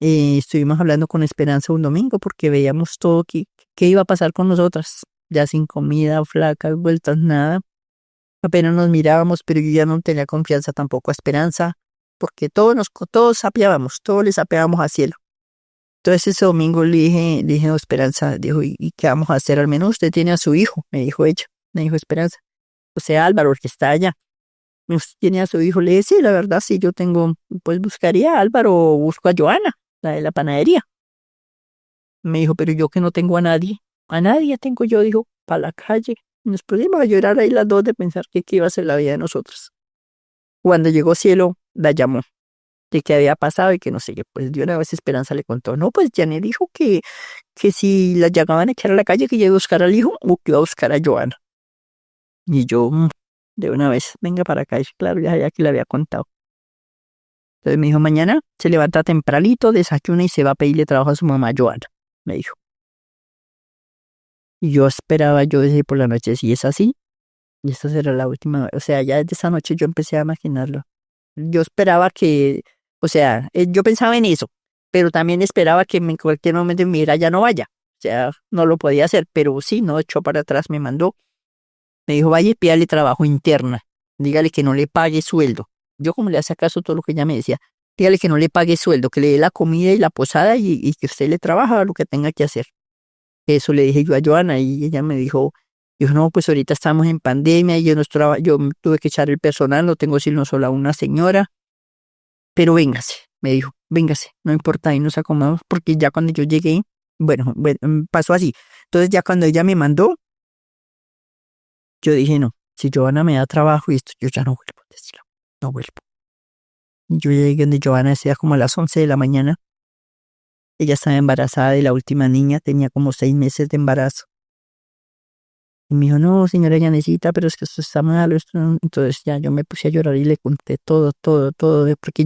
estuvimos hablando con Esperanza un domingo porque veíamos todo qué iba a pasar con nosotras, ya sin comida, flacas, vueltas, nada. Apenas nos mirábamos, pero yo ya no tenía confianza tampoco a Esperanza, porque todos sapeábamos, todos le sapeábamos a Cielo. Entonces ese domingo le dije a Esperanza, dijo, ¿y qué vamos a hacer? Al menos usted tiene a su hijo, me dijo ella, me dijo Esperanza. O sea, Álvaro, el que está allá. ¿Usted tiene a su hijo? Le dije, sí, la verdad, sí, yo tengo, pues buscaría a Álvaro o busco a Joana, la de la panadería. Me dijo, pero yo que no tengo a nadie tengo yo, dijo, para la calle. Y nos pusimos a llorar ahí las dos de pensar que qué iba a ser la vida de nosotros. Cuando llegó Cielo, la llamó, de qué había pasado y que no sé qué. Pues de una vez Esperanza le contó, no, pues Janet dijo que si la llegaban a echar a la calle, que iba a buscar al hijo o que iba a buscar a Joana. Y yo, de una vez, venga para acá. Y claro, ya que le había contado. Entonces me dijo, mañana se levanta tempranito, desayuna y se va a pedirle trabajo a su mamá Joana, me dijo. Y yo esperaba, yo decía por la noche, si es así, y esta será la última vez. O sea, ya desde esa noche yo empecé a imaginarlo. Yo esperaba que, o sea, yo pensaba en eso, pero también esperaba que en cualquier momento mira, ya no vaya. O sea, no lo podía hacer, pero sí, no, echó para atrás, me mandó. Me dijo, vaya y pídale trabajo interna. Dígale que no le pague sueldo. Yo como le hacía caso a todo lo que ella me decía, dígale que no le pague sueldo, que le dé la comida y la posada y que usted le trabaja lo que tenga que hacer. Eso le dije yo a Joana y ella me dijo, no, pues ahorita estamos en pandemia y yo tuve que echar el personal, no tengo sino sola una señora, pero véngase, me dijo, véngase, no importa, ahí nos acomodamos, porque ya cuando yo llegué, bueno, pasó así. Entonces ya cuando ella me mandó, yo dije, no, si Joana me da trabajo y esto, yo ya no vuelvo, decirlo, no vuelvo. Y yo llegué donde Joana, decía como a las 11 de la mañana. Ella estaba embarazada de la última niña, tenía como 6 meses de embarazo. Y me dijo, no, señora Yanecita, pero es que esto está malo. Entonces ya yo me puse a llorar y le conté todo, porque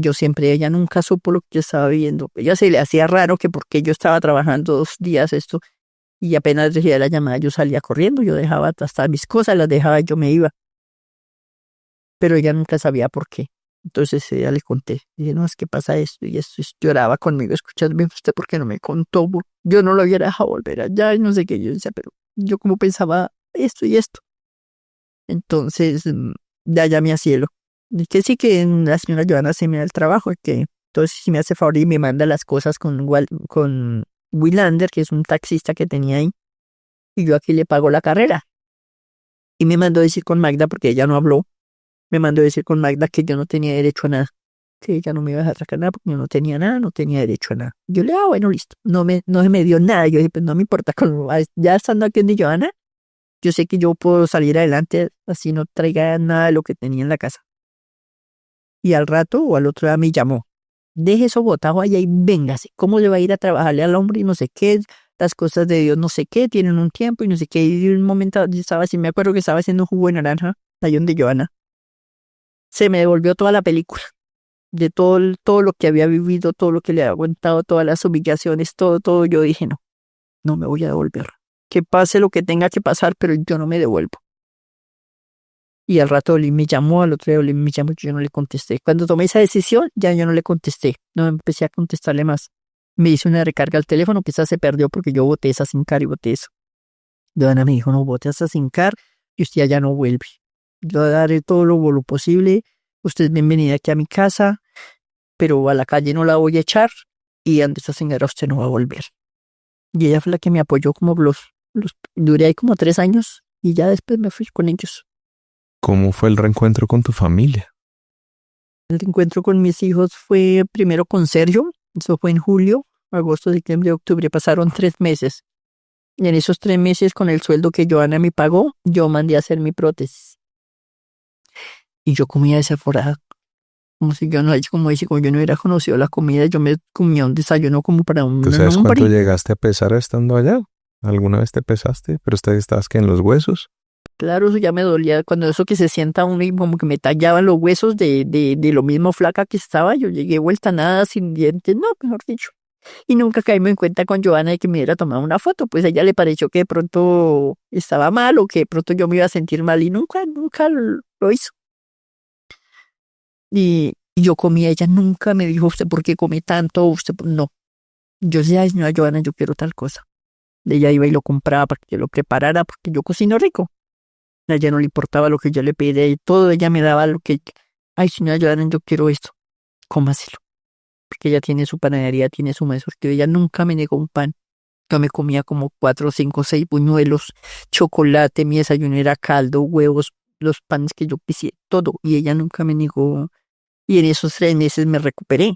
ella nunca supo lo que yo estaba viviendo. Ella se le hacía raro que porque yo estaba trabajando 2 días esto, y apenas recibía la llamada yo salía corriendo, yo dejaba hasta mis cosas, las dejaba y yo me iba. Pero ella nunca sabía por qué. Entonces ella le conté, dije, no, es que pasa esto y esto, y lloraba conmigo, escuchándome, usted por qué no me contó, yo no lo hubiera dejado volver allá y no sé qué, yo decía, pero yo como pensaba esto y esto. Entonces ya llamé a Cielo, y que sí que la señora Joana se me da el trabajo, que entonces si me hace favor y me manda las cosas con Willander, que es un taxista que tenía ahí, y yo aquí le pago la carrera. Y me mandó a decir con Magda, porque ella no habló, me mandó a decir con Magda que yo no tenía derecho a nada, que ella no me iba a dejar sacar nada porque yo no tenía nada, no tenía derecho a nada. Yo le dije, bueno, listo, no se me dio nada. Yo dije, pues no me importa, ya estando aquí en Joana, yo sé que yo puedo salir adelante así no traiga nada de lo que tenía en la casa. Y al rato o al otro día me llamó, deje eso botado allá y véngase, ¿cómo le va a ir a trabajarle al hombre y no sé qué? Las cosas de Dios no sé qué, tienen un tiempo y no sé qué. Y de un momento yo estaba así, me acuerdo que estaba haciendo un jugo de naranja, allá donde Joana. Se me devolvió toda la película, de todo lo que había vivido, todo lo que le había aguantado, todas las humillaciones, todo. Yo dije, no me voy a devolver. Que pase lo que tenga que pasar, pero yo no me devuelvo. Y al rato Oli me llamó, al otro día Oli me llamó, yo no le contesté. Cuando tomé esa decisión, ya yo no le contesté, no empecé a contestarle más. Me hice una recarga al teléfono, que esa se perdió porque yo boté esa SIM card y boté eso. Joana me dijo, no, bote esa SIM card y usted ya no vuelve. Yo daré todo lo posible, usted es bienvenida aquí a mi casa, pero a la calle no la voy a echar y ante esa señora usted no va a volver. Y ella fue la que me apoyó como duré ahí como 3 años y ya después me fui con ellos. ¿Cómo fue el reencuentro con tu familia? El encuentro con mis hijos fue primero con Sergio, eso fue en julio, agosto, septiembre, octubre, pasaron 3 meses. Y en esos 3 meses, con el sueldo que Joana me pagó, yo mandé a hacer mi prótesis. Y yo comía desaforada, como si yo no, como dice, como yo no hubiera conocido la comida, yo me comía un desayuno como para un ¿Tú sabes hombre. cuánto llegaste a pesar estando allá? ¿Alguna vez te pesaste? ¿Pero usted estabas que en los huesos? Claro, eso ya me dolía, cuando eso que se sienta uno y como que me tallaban los huesos de lo mismo flaca que estaba, yo llegué vuelta a nada, sin dientes, no, mejor dicho. Y nunca caímos en cuenta con Joana de que me hubiera tomado una foto, pues a ella le pareció que de pronto estaba mal o que de pronto yo me iba a sentir mal y nunca lo hizo. Y yo comía, ella nunca me dijo, ¿usted por qué come tanto? No. Yo decía, ay, señora Joana, yo quiero tal cosa. Ella iba y lo compraba para que yo lo preparara, porque yo cocino rico. A ella no le importaba lo que yo le pedía y todo, ella me daba lo que, ay, señora Joana, yo quiero esto, cómaselo. Porque ella tiene su panadería, tiene su maíz surtido, ella nunca me negó un pan. Yo me comía como 4, 5, 6 buñuelos, chocolate, mi desayuno era caldo, huevos, los panes que yo quisiera, todo. Y ella nunca me negó. Y en esos 3 meses me recuperé.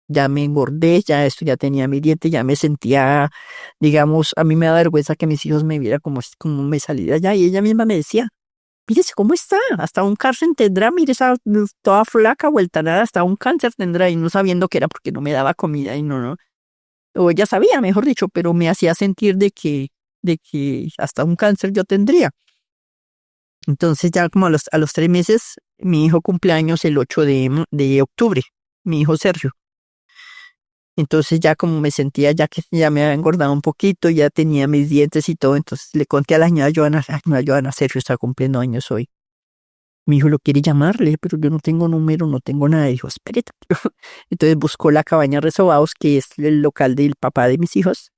Ya me engordé, ya esto, ya tenía mi diente, ya me sentía, digamos, a mí me da vergüenza que mis hijos me vieran como me salí de allá. Y ella misma me decía, mírese cómo está, hasta un cáncer tendrá, mire esa toda flaca, vuelta a nada, hasta un cáncer tendrá. Y no sabiendo que era porque no me daba comida y no. O ella sabía, mejor dicho, pero me hacía sentir de que hasta un cáncer yo tendría. Entonces ya como a los 3 meses, mi hijo cumpleaños el 8 de octubre, mi hijo Sergio. Entonces ya como me sentía ya que ya me había engordado un poquito, ya tenía mis dientes y todo, entonces le conté a la señora Joana, Sergio está cumpliendo años hoy. Mi hijo lo quiere llamarle, pero yo no tengo número, no tengo nada. Dijo, espérate. Entonces buscó la cabaña Resobados, que es el local del papá de mis hijos,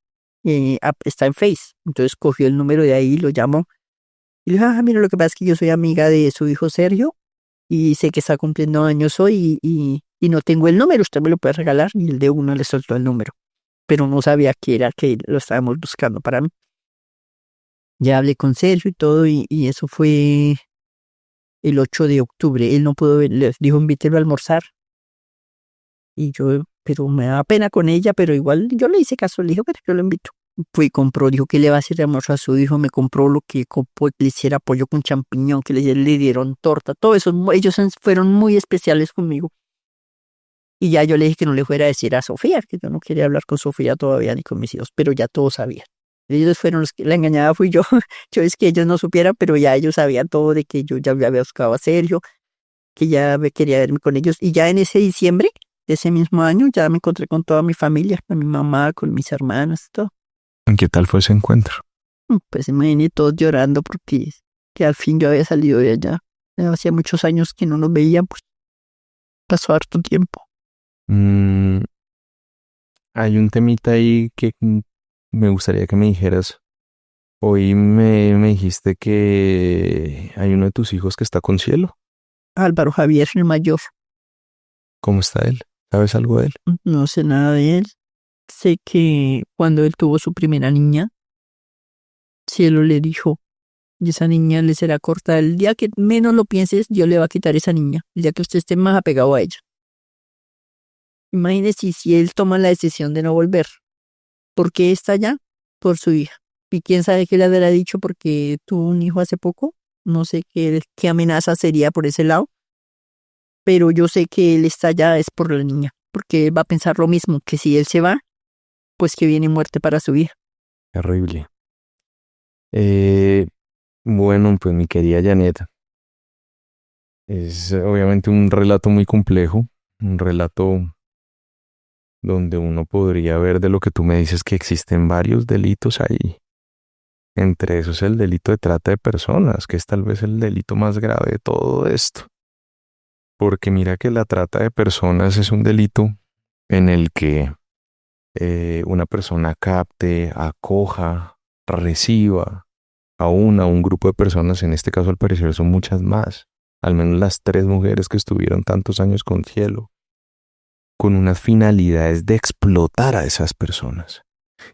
está en Face. Entonces cogió el número de ahí, lo llamó. Y le dijo, mira, lo que pasa es que yo soy amiga de su hijo Sergio y sé que está cumpliendo años hoy y no tengo el número, usted me lo puede regalar. Y el de uno le soltó el número, pero no sabía que era que lo estábamos buscando para mí. Ya hablé con Sergio y todo y eso fue el 8 de octubre. Él no pudo ver, le dijo, invítelo a almorzar. Y yo, pero me daba pena con ella, pero igual yo le hice caso, le dije, pero yo lo invito. Fui y compró, dijo que le va a hacer almuerzo a su hijo, me compró lo que le hiciera pollo con champiñón, que le dieron torta, todo eso, ellos fueron muy especiales conmigo. Y ya yo le dije que no le fuera a decir a Sofía, que yo no quería hablar con Sofía todavía ni con mis hijos, pero ya todos sabían. Ellos fueron los que la engañada fui yo. Yo es que ellos no supieran, pero ya ellos sabían todo de que yo ya me había buscado a Sergio, que ya me quería verme con ellos. Y ya en ese diciembre de ese mismo año ya me encontré con toda mi familia, con mi mamá, con mis hermanas, todo. ¿Qué tal fue ese encuentro? Pues imagínate todos llorando porque que al fin yo había salido de allá. Hacía muchos años que no nos veían, pues pasó harto tiempo. Hay un temita ahí que me gustaría que me dijeras. Hoy me dijiste que hay uno de tus hijos que está con Cielo. Álvaro Javier, el mayor. ¿Cómo está él? ¿Sabes algo de él? No sé nada de él. Sé que cuando él tuvo su primera niña, Cielo le dijo, y esa niña le será corta. El día que menos lo pienses, Dios le va a quitar esa niña. El día que usted esté más apegado a ella. Imagínese si él toma la decisión de no volver. ¿Por qué está allá? Por su hija. Y quién sabe qué le habrá dicho porque tuvo un hijo hace poco. No sé qué amenaza sería por ese lado. Pero yo sé que él está allá es por la niña. Porque él va a pensar lo mismo, que si él se va, pues que viene muerte para su hija. Terrible. Bueno, pues mi querida Janet, es obviamente un relato muy complejo, un relato donde uno podría ver de lo que tú me dices que existen varios delitos ahí. Entre esos el delito de trata de personas, que es tal vez el delito más grave de todo esto. Porque mira que la trata de personas es un delito en el que una persona capte, acoja, reciba a un grupo de personas, en este caso al parecer son muchas más, al menos las 3 mujeres que estuvieron tantos años con Cielo, con unas finalidades de explotar a esas personas.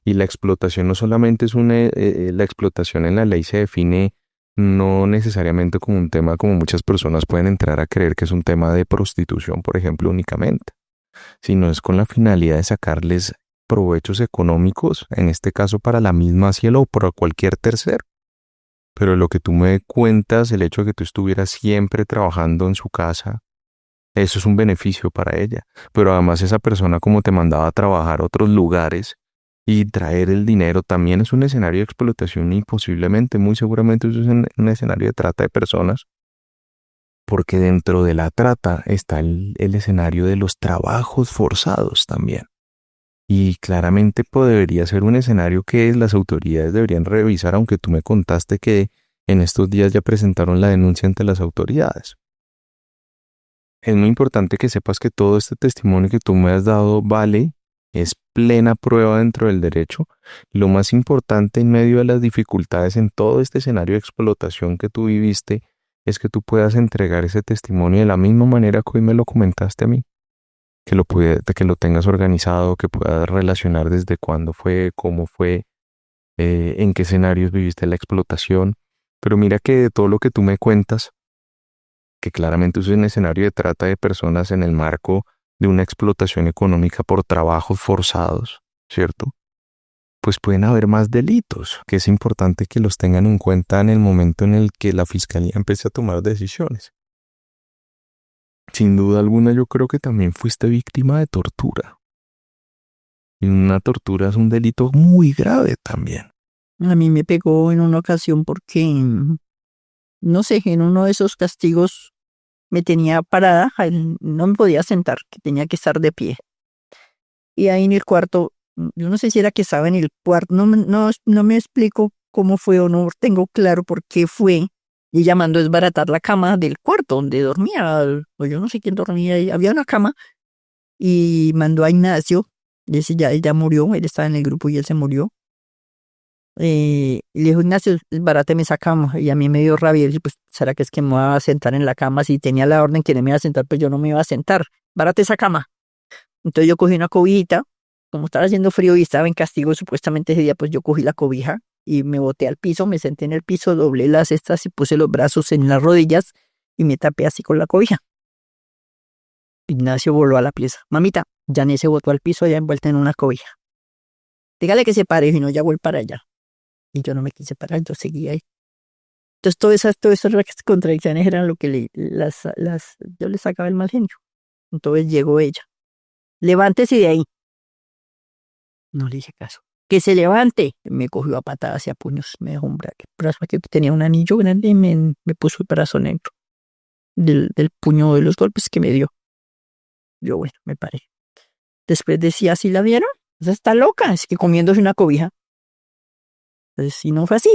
Y la explotación no solamente es la explotación en la ley se define no necesariamente como un tema como muchas personas pueden entrar a creer que es un tema de prostitución, por ejemplo, únicamente, sino es con la finalidad de sacarles provechos económicos, en este caso para la misma Cielo o para cualquier tercero. Pero lo que tú me cuentas, el hecho de que tú estuvieras siempre trabajando en su casa, eso es un beneficio para ella. Pero además esa persona como te mandaba a trabajar a otros lugares y traer el dinero también es un escenario de explotación y posiblemente, muy seguramente eso es un escenario de trata de personas. Porque dentro de la trata está el escenario de los trabajos forzados también. Y claramente debería ser un escenario que las autoridades deberían revisar, aunque tú me contaste que en estos días ya presentaron la denuncia ante las autoridades. Es muy importante que sepas que todo este testimonio que tú me has dado vale, es plena prueba dentro del derecho. Lo más importante en medio de las dificultades en todo este escenario de explotación que tú viviste es que tú puedas entregar ese testimonio de la misma manera que hoy me lo comentaste a mí. Que lo tengas organizado, que puedas relacionar desde cuándo fue, cómo fue, en qué escenarios viviste la explotación. Pero mira que de todo lo que tú me cuentas, que claramente es un escenario de trata de personas en el marco de una explotación económica por trabajos forzados, ¿cierto? Pues pueden haber más delitos, que es importante que los tengan en cuenta en el momento en el que la fiscalía empiece a tomar decisiones. Sin duda alguna, yo creo que también fuiste víctima de tortura. Y una tortura es un delito muy grave también. A mí me pegó en una ocasión porque, no sé, en uno de esos castigos me tenía parada, no me podía sentar, que tenía que estar de pie. Y ahí en el cuarto, yo no sé si era que estaba en el cuarto, no me explico cómo fue o no tengo claro por qué fue. Y ella mandó desbaratar la cama del cuarto donde dormía, o yo no sé quién dormía, y había una cama, y mandó a Ignacio, y ese ya murió, él estaba en el grupo y él se murió. Y le dijo, Ignacio, desbaráteme esa cama, y a mí me dio rabia, y dije, pues, ¿será que es que me iba a sentar en la cama? Si tenía la orden que no me iba a sentar, pues yo no me iba a sentar, barate esa cama. Entonces yo cogí una cobijita, como estaba haciendo frío y estaba en castigo supuestamente ese día, pues yo cogí la cobija y me boté al piso, me senté en el piso, doblé las cestas y puse los brazos en las rodillas y me tapé así con la cobija. Ignacio voló a la pieza. Mamita, Janet se botó al piso ya envuelta en una cobija. Dígale que se pare, y no, ya voy para allá. Y yo no me quise parar, yo seguía ahí. Entonces todas esas contradicciones eran lo que yo le sacaba el mal genio. Entonces llegó ella. Levántese de ahí. No le hice caso. Que se levante. Me cogió a patadas y a puños. Me dejó un brazo que tenía un anillo grande y me puso el brazo negro del puño de los golpes que me dio. Yo, bueno, me paré. Después decía, ¿sí la vieron? Esa está loca, es que comiéndose una cobija. Entonces, si no fue así,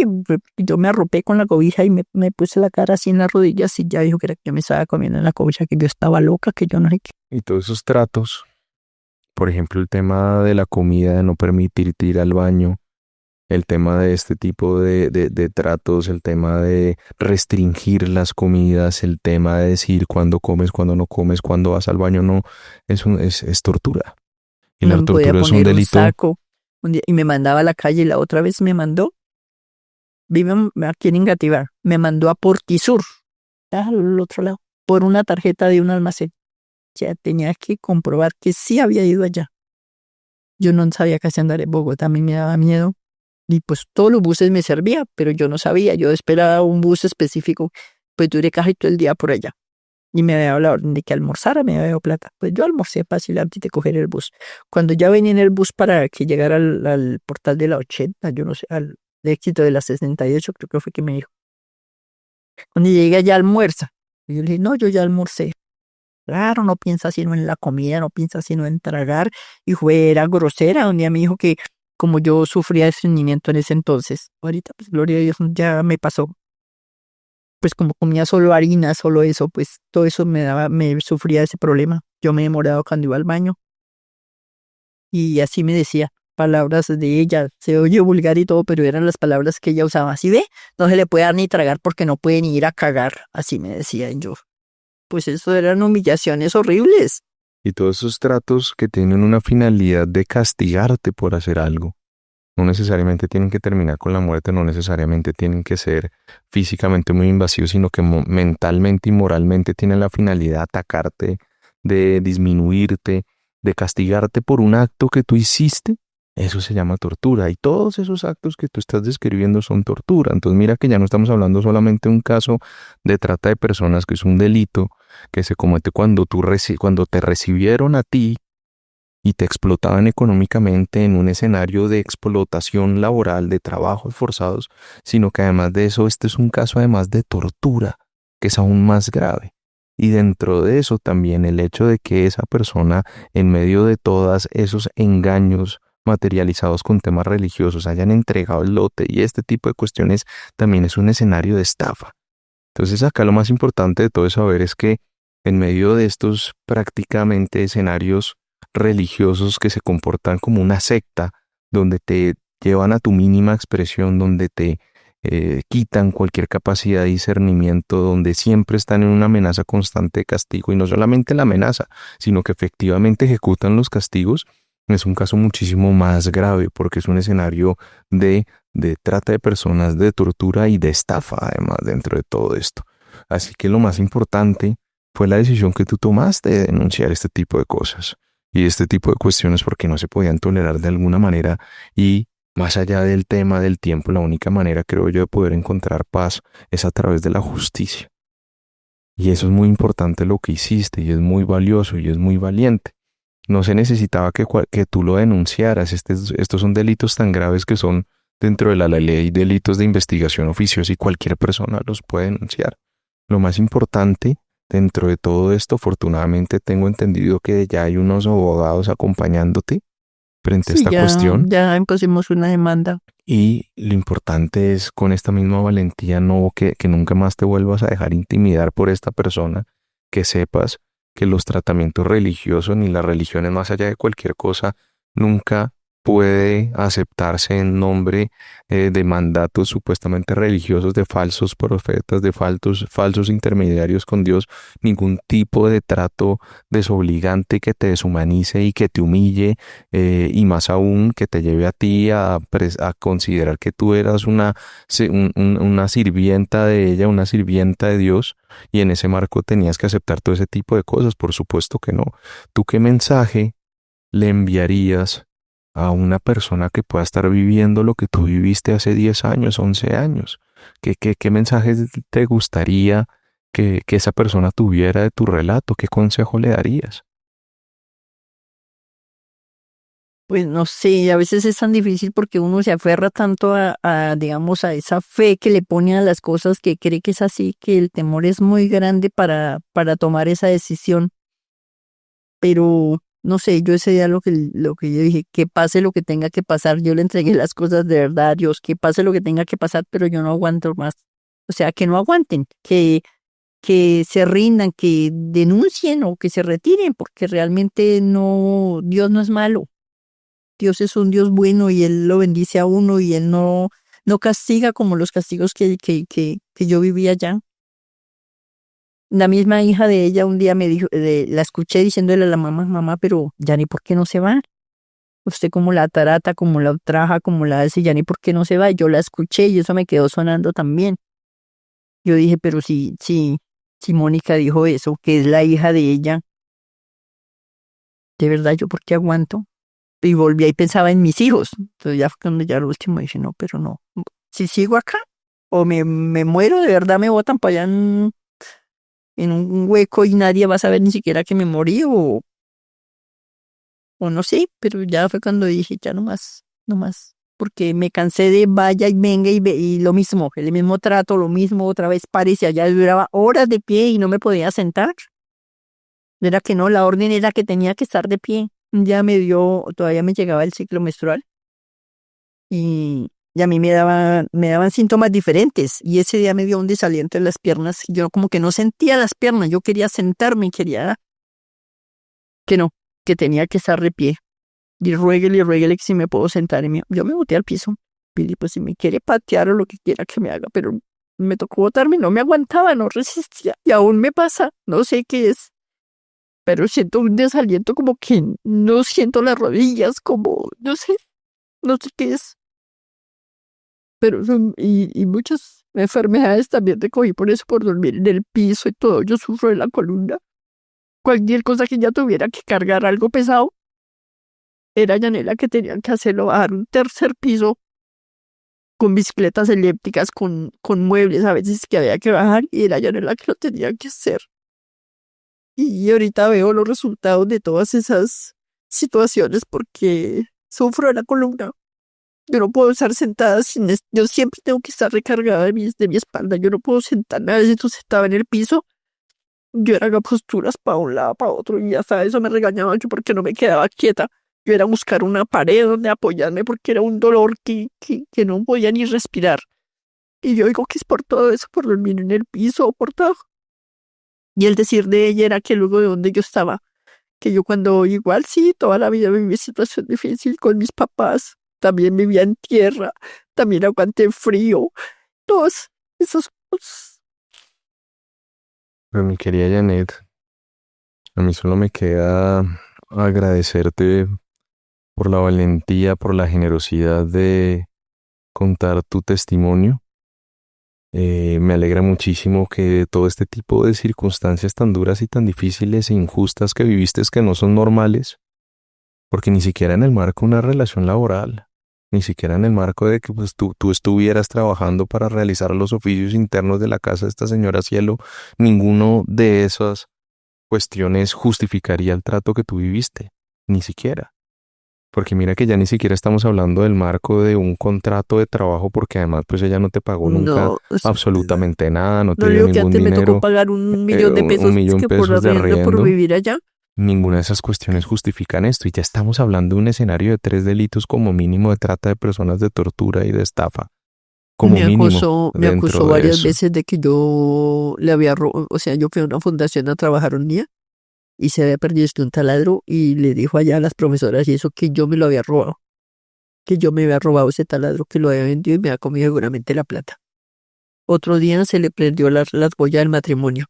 yo me arropé con la cobija y me puse la cara así en las rodillas y ya dijo que era que yo me estaba comiendo en la cobija, que yo estaba loca, que yo no sé qué. Y todos esos tratos, por ejemplo, el tema de la comida, de no permitirte ir al baño, el tema de este tipo de tratos, el tema de restringir las comidas, el tema de decir cuándo comes, cuándo no comes, cuándo vas al baño, no, es tortura. Y No la me podía tortura es un poner un delito. saco. Y me mandaba a la calle y la otra vez me mandó, vive aquí en Ingativar, me mandó a Portisur, al otro lado, por una tarjeta de un almacén. Ya tenía que comprobar que sí había ido allá. Yo no sabía casi andar en Bogotá, a mí me daba miedo. Y pues todos los buses me servían, pero yo no sabía, yo esperaba un bus específico, pues duré casi todo el día por allá. Y me había dado la orden de que almorzara, me había dado plata. Pues yo almorcé fácil antes de coger el bus. Cuando ya venía en el bus para que llegara al portal de la 80, yo no sé, al éxito de la 68, creo que fue que me dijo. Cuando llegué allá almuerza. Y yo le dije, no, yo ya almorcé. Claro, no piensa sino en la comida, no piensa sino en tragar. Y era grosera. Un día me dijo que como yo sufría de estreñimiento en ese entonces, ahorita pues gloria a Dios ya me pasó. Pues como comía solo harina, solo eso, pues todo eso me sufría ese problema. Yo me he demorado cuando iba al baño. Y así me decía, palabras de ella, se oye vulgar y todo, pero eran las palabras que ella usaba. ¿Sí ve? No se le puede dar ni tragar porque no puede ni ir a cagar. Así me decía yo. Pues eso eran humillaciones horribles. Y todos esos tratos que tienen una finalidad de castigarte por hacer algo. No necesariamente tienen que terminar con la muerte, no necesariamente tienen que ser físicamente muy invasivos, sino que mentalmente y moralmente tienen la finalidad de atacarte, de disminuirte, de castigarte por un acto que tú hiciste. Eso se llama tortura, y todos esos actos que tú estás describiendo son tortura. Entonces mira que ya no estamos hablando solamente de un caso de trata de personas, que es un delito que se comete cuando cuando te recibieron a ti y te explotaban económicamente en un escenario de explotación laboral, de trabajos forzados, sino que además de eso, este es un caso además de tortura, que es aún más grave. Y dentro de eso también el hecho de que esa persona, en medio de todos esos engaños materializados con temas religiosos, hayan entregado el lote y este tipo de cuestiones, también es un escenario de estafa. Entonces acá lo más importante de todo es saber es que en medio de estos prácticamente escenarios religiosos que se comportan como una secta, donde te llevan a tu mínima expresión, donde te quitan cualquier capacidad de discernimiento, donde siempre están en una amenaza constante de castigo, y no solamente la amenaza, sino que efectivamente ejecutan los castigos, es un caso muchísimo más grave porque es un escenario de trata de personas, de tortura y de estafa además dentro de todo esto. Así que lo más importante fue la decisión que tú tomaste de denunciar este tipo de cosas y este tipo de cuestiones, porque no se podían tolerar de alguna manera. Y más allá del tema del tiempo, la única manera, creo yo, de poder encontrar paz es a través de la justicia. Y eso es muy importante lo que hiciste, y es muy valioso y es muy valiente. No se necesitaba que tú lo denunciaras. Estos son delitos tan graves que son dentro de la ley delitos de investigación oficiosa, y cualquier persona los puede denunciar. Lo más importante dentro de todo esto, afortunadamente tengo entendido que ya hay unos abogados acompañándote frente a Sí, esta cuestión, ya pusimos una demanda. y lo importante es con esta misma valentía no que nunca más te vuelvas a dejar intimidar por esta persona, que sepas que los tratamientos religiosos ni las religiones, más allá de cualquier cosa, nunca puede aceptarse en nombre de mandatos supuestamente religiosos, de falsos profetas, de falsos intermediarios con Dios, ningún tipo de trato desobligante que te deshumanice y que te humille, y más aún que te lleve a ti a considerar que tú eras una sirvienta de ella, una sirvienta de Dios, y en ese marco tenías que aceptar todo ese tipo de cosas. Por supuesto que no. ¿Tú qué mensaje le enviarías a una persona que pueda estar viviendo lo que tú viviste hace 10 años, 11 años? ¿Qué mensaje te gustaría que esa persona tuviera de tu relato? ¿Qué consejo le darías? Pues no sé, a veces es tan difícil porque uno se aferra tanto digamos, a esa fe que le pone a las cosas, que cree que es así, que el temor es muy grande para tomar esa decisión. Pero no sé, yo ese día lo que yo dije, que pase lo que tenga que pasar, yo le entregué las cosas de verdad a Dios, que pase lo que tenga que pasar, pero yo no aguanto más. O sea, que no aguanten, que se rindan, que denuncien o que se retiren, porque realmente no, Dios no es malo. Dios es un Dios bueno y Él lo bendice a uno, y Él no castiga como los castigos que yo vivía allá. La misma hija de ella un día me dijo, la escuché diciéndole a la mamá, mamá, pero ya ni por qué no se va. Usted como la trata, como la ultraja, como la hace, ya ni por qué no se va. Y yo la escuché y eso me quedó sonando también. Yo dije, pero si Mónica dijo eso, que es la hija de ella, de verdad, ¿yo por qué aguanto? Y volví y pensaba en mis hijos. Entonces ya fue cuando ya lo último dije, no, pero no. Si sigo acá o me muero, de verdad me botan para allá en un hueco y nadie va a saber ni siquiera que me morí, o no sé, pero ya fue cuando dije, ya no más, no más. Porque me cansé de vaya y venga y lo mismo, el mismo trato, lo mismo, otra vez parecía, ya duraba horas de pie y no me podía sentar. Era que no, la orden era que tenía que estar de pie. Ya todavía me llegaba el ciclo menstrual y a mí me daban síntomas diferentes, y ese día me dio un desaliento en las piernas. Yo como que no sentía las piernas, yo quería sentarme y quería que no, que tenía que estar de pie. Y ruéguele que si me puedo sentar. Yo me boté al piso. Pili, pues si me quiere patear o lo que quiera que me haga, pero me tocó botarme, no me aguantaba, no resistía. Y aún me pasa, no sé qué es, pero siento un desaliento, como que no siento las rodillas, como, no sé qué es. pero y muchas enfermedades también recogí por eso, por dormir en el piso y todo. Yo sufro de la columna. Cualquier cosa que ya tuviera que cargar algo pesado, era Yanela que tenían que hacerlo, bajar un tercer piso con bicicletas elípticas, con muebles a veces que había que bajar, y era Yanela que lo tenía que hacer. Y ahorita veo los resultados de todas esas situaciones porque sufro de la columna. Yo no puedo estar sentada yo siempre tengo que estar recargada de mi espalda. Yo no puedo sentarme. A veces tú estaba en el piso, yo era haga posturas para un lado, para otro, y hasta eso me regañaba yo porque no me quedaba quieta. Yo era buscar una pared donde apoyarme porque era un dolor que no podía ni respirar. Y yo digo que es por todo eso, por dormir en el piso, por todo. Y el decir de ella era que luego de donde yo estaba, que yo cuando igual sí, toda la vida viví situación difícil con mis papás, también vivía en tierra, también aguanté frío, todas esas cosas. Pero mi querida Janet, a mí solo me queda agradecerte por la valentía, por la generosidad de contar tu testimonio. Me alegra muchísimo que todo este tipo de circunstancias tan duras y tan difíciles e injustas que viviste, que no son normales, porque ni siquiera en el marco de una relación laboral, ni siquiera en el marco de que pues, tú estuvieras trabajando para realizar los oficios internos de la casa de esta señora Cielo, ninguno de esas cuestiones justificaría el trato que tú viviste, ni siquiera. Porque mira que ya ni siquiera estamos hablando del marco de un contrato de trabajo, porque además pues ella no te pagó nunca absolutamente nada, no te dio digo que ningún antes me tocó dinero, pagar 1.000.000 de pesos, 1.000.000 que por pesos de arriendo, por arriendo. vivir allá. Ninguna de esas cuestiones justifican esto, y ya estamos hablando de un escenario de 3 delitos como mínimo de trata de personas, de tortura y de estafa. Como mínimo. Me acusó dentro de varias eso. veces de que yo le había robado, o sea, yo fui a una fundación a trabajar un día y se había perdido un taladro y le dijo allá a las profesoras y eso que yo me lo había robado, que yo me había robado ese taladro, que lo había vendido y me había comido seguramente la plata. Otro día se le prendió la argolla del matrimonio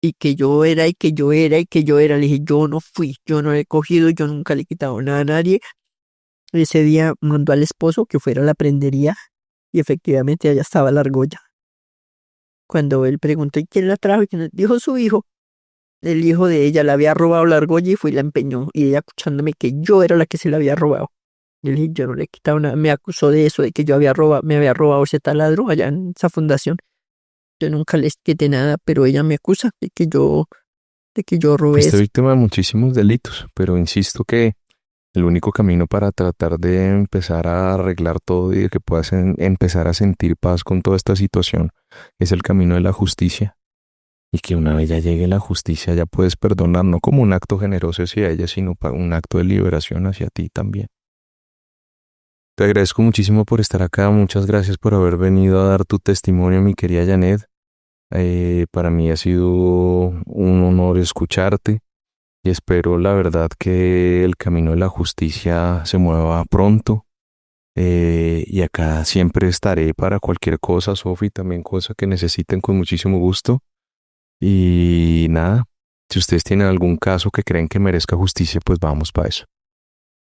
y que yo era y que yo era y que yo era. Le dije, yo no fui, yo no le he cogido, yo nunca le he quitado nada a nadie. Ese día mandó al esposo que fuera a la prendería y efectivamente allá estaba la argolla. Cuando él preguntó ¿y quién la trajo? Y quién dijo su hijo. El hijo de ella le había robado la argolla y fue y la empeñó. Y ella escuchándome que yo era la que se la había robado. Y le dije, yo no le he quitado nada. Me acusó de eso, de que yo me había robado ese taladro allá en esa fundación. Yo nunca les quité nada, pero ella me acusa de que yo robé Fuiste eso. víctima de muchísimos delitos, pero insisto que el único camino para tratar de empezar a arreglar todo y de que puedas empezar a sentir paz con toda esta situación es el camino de la justicia. Y que una vez ya llegue la justicia ya puedes perdonar, no como un acto generoso hacia ella, sino un acto de liberación hacia ti también. Te agradezco muchísimo por estar acá, muchas gracias por haber venido a dar tu testimonio, mi querida Janet. Para mí ha sido un honor escucharte y espero la verdad que el camino de la justicia se mueva pronto. Y acá siempre estaré para cualquier cosa, Sofi, también cosa que necesiten con muchísimo gusto. Y nada, si ustedes tienen algún caso que creen que merezca justicia, pues vamos para eso.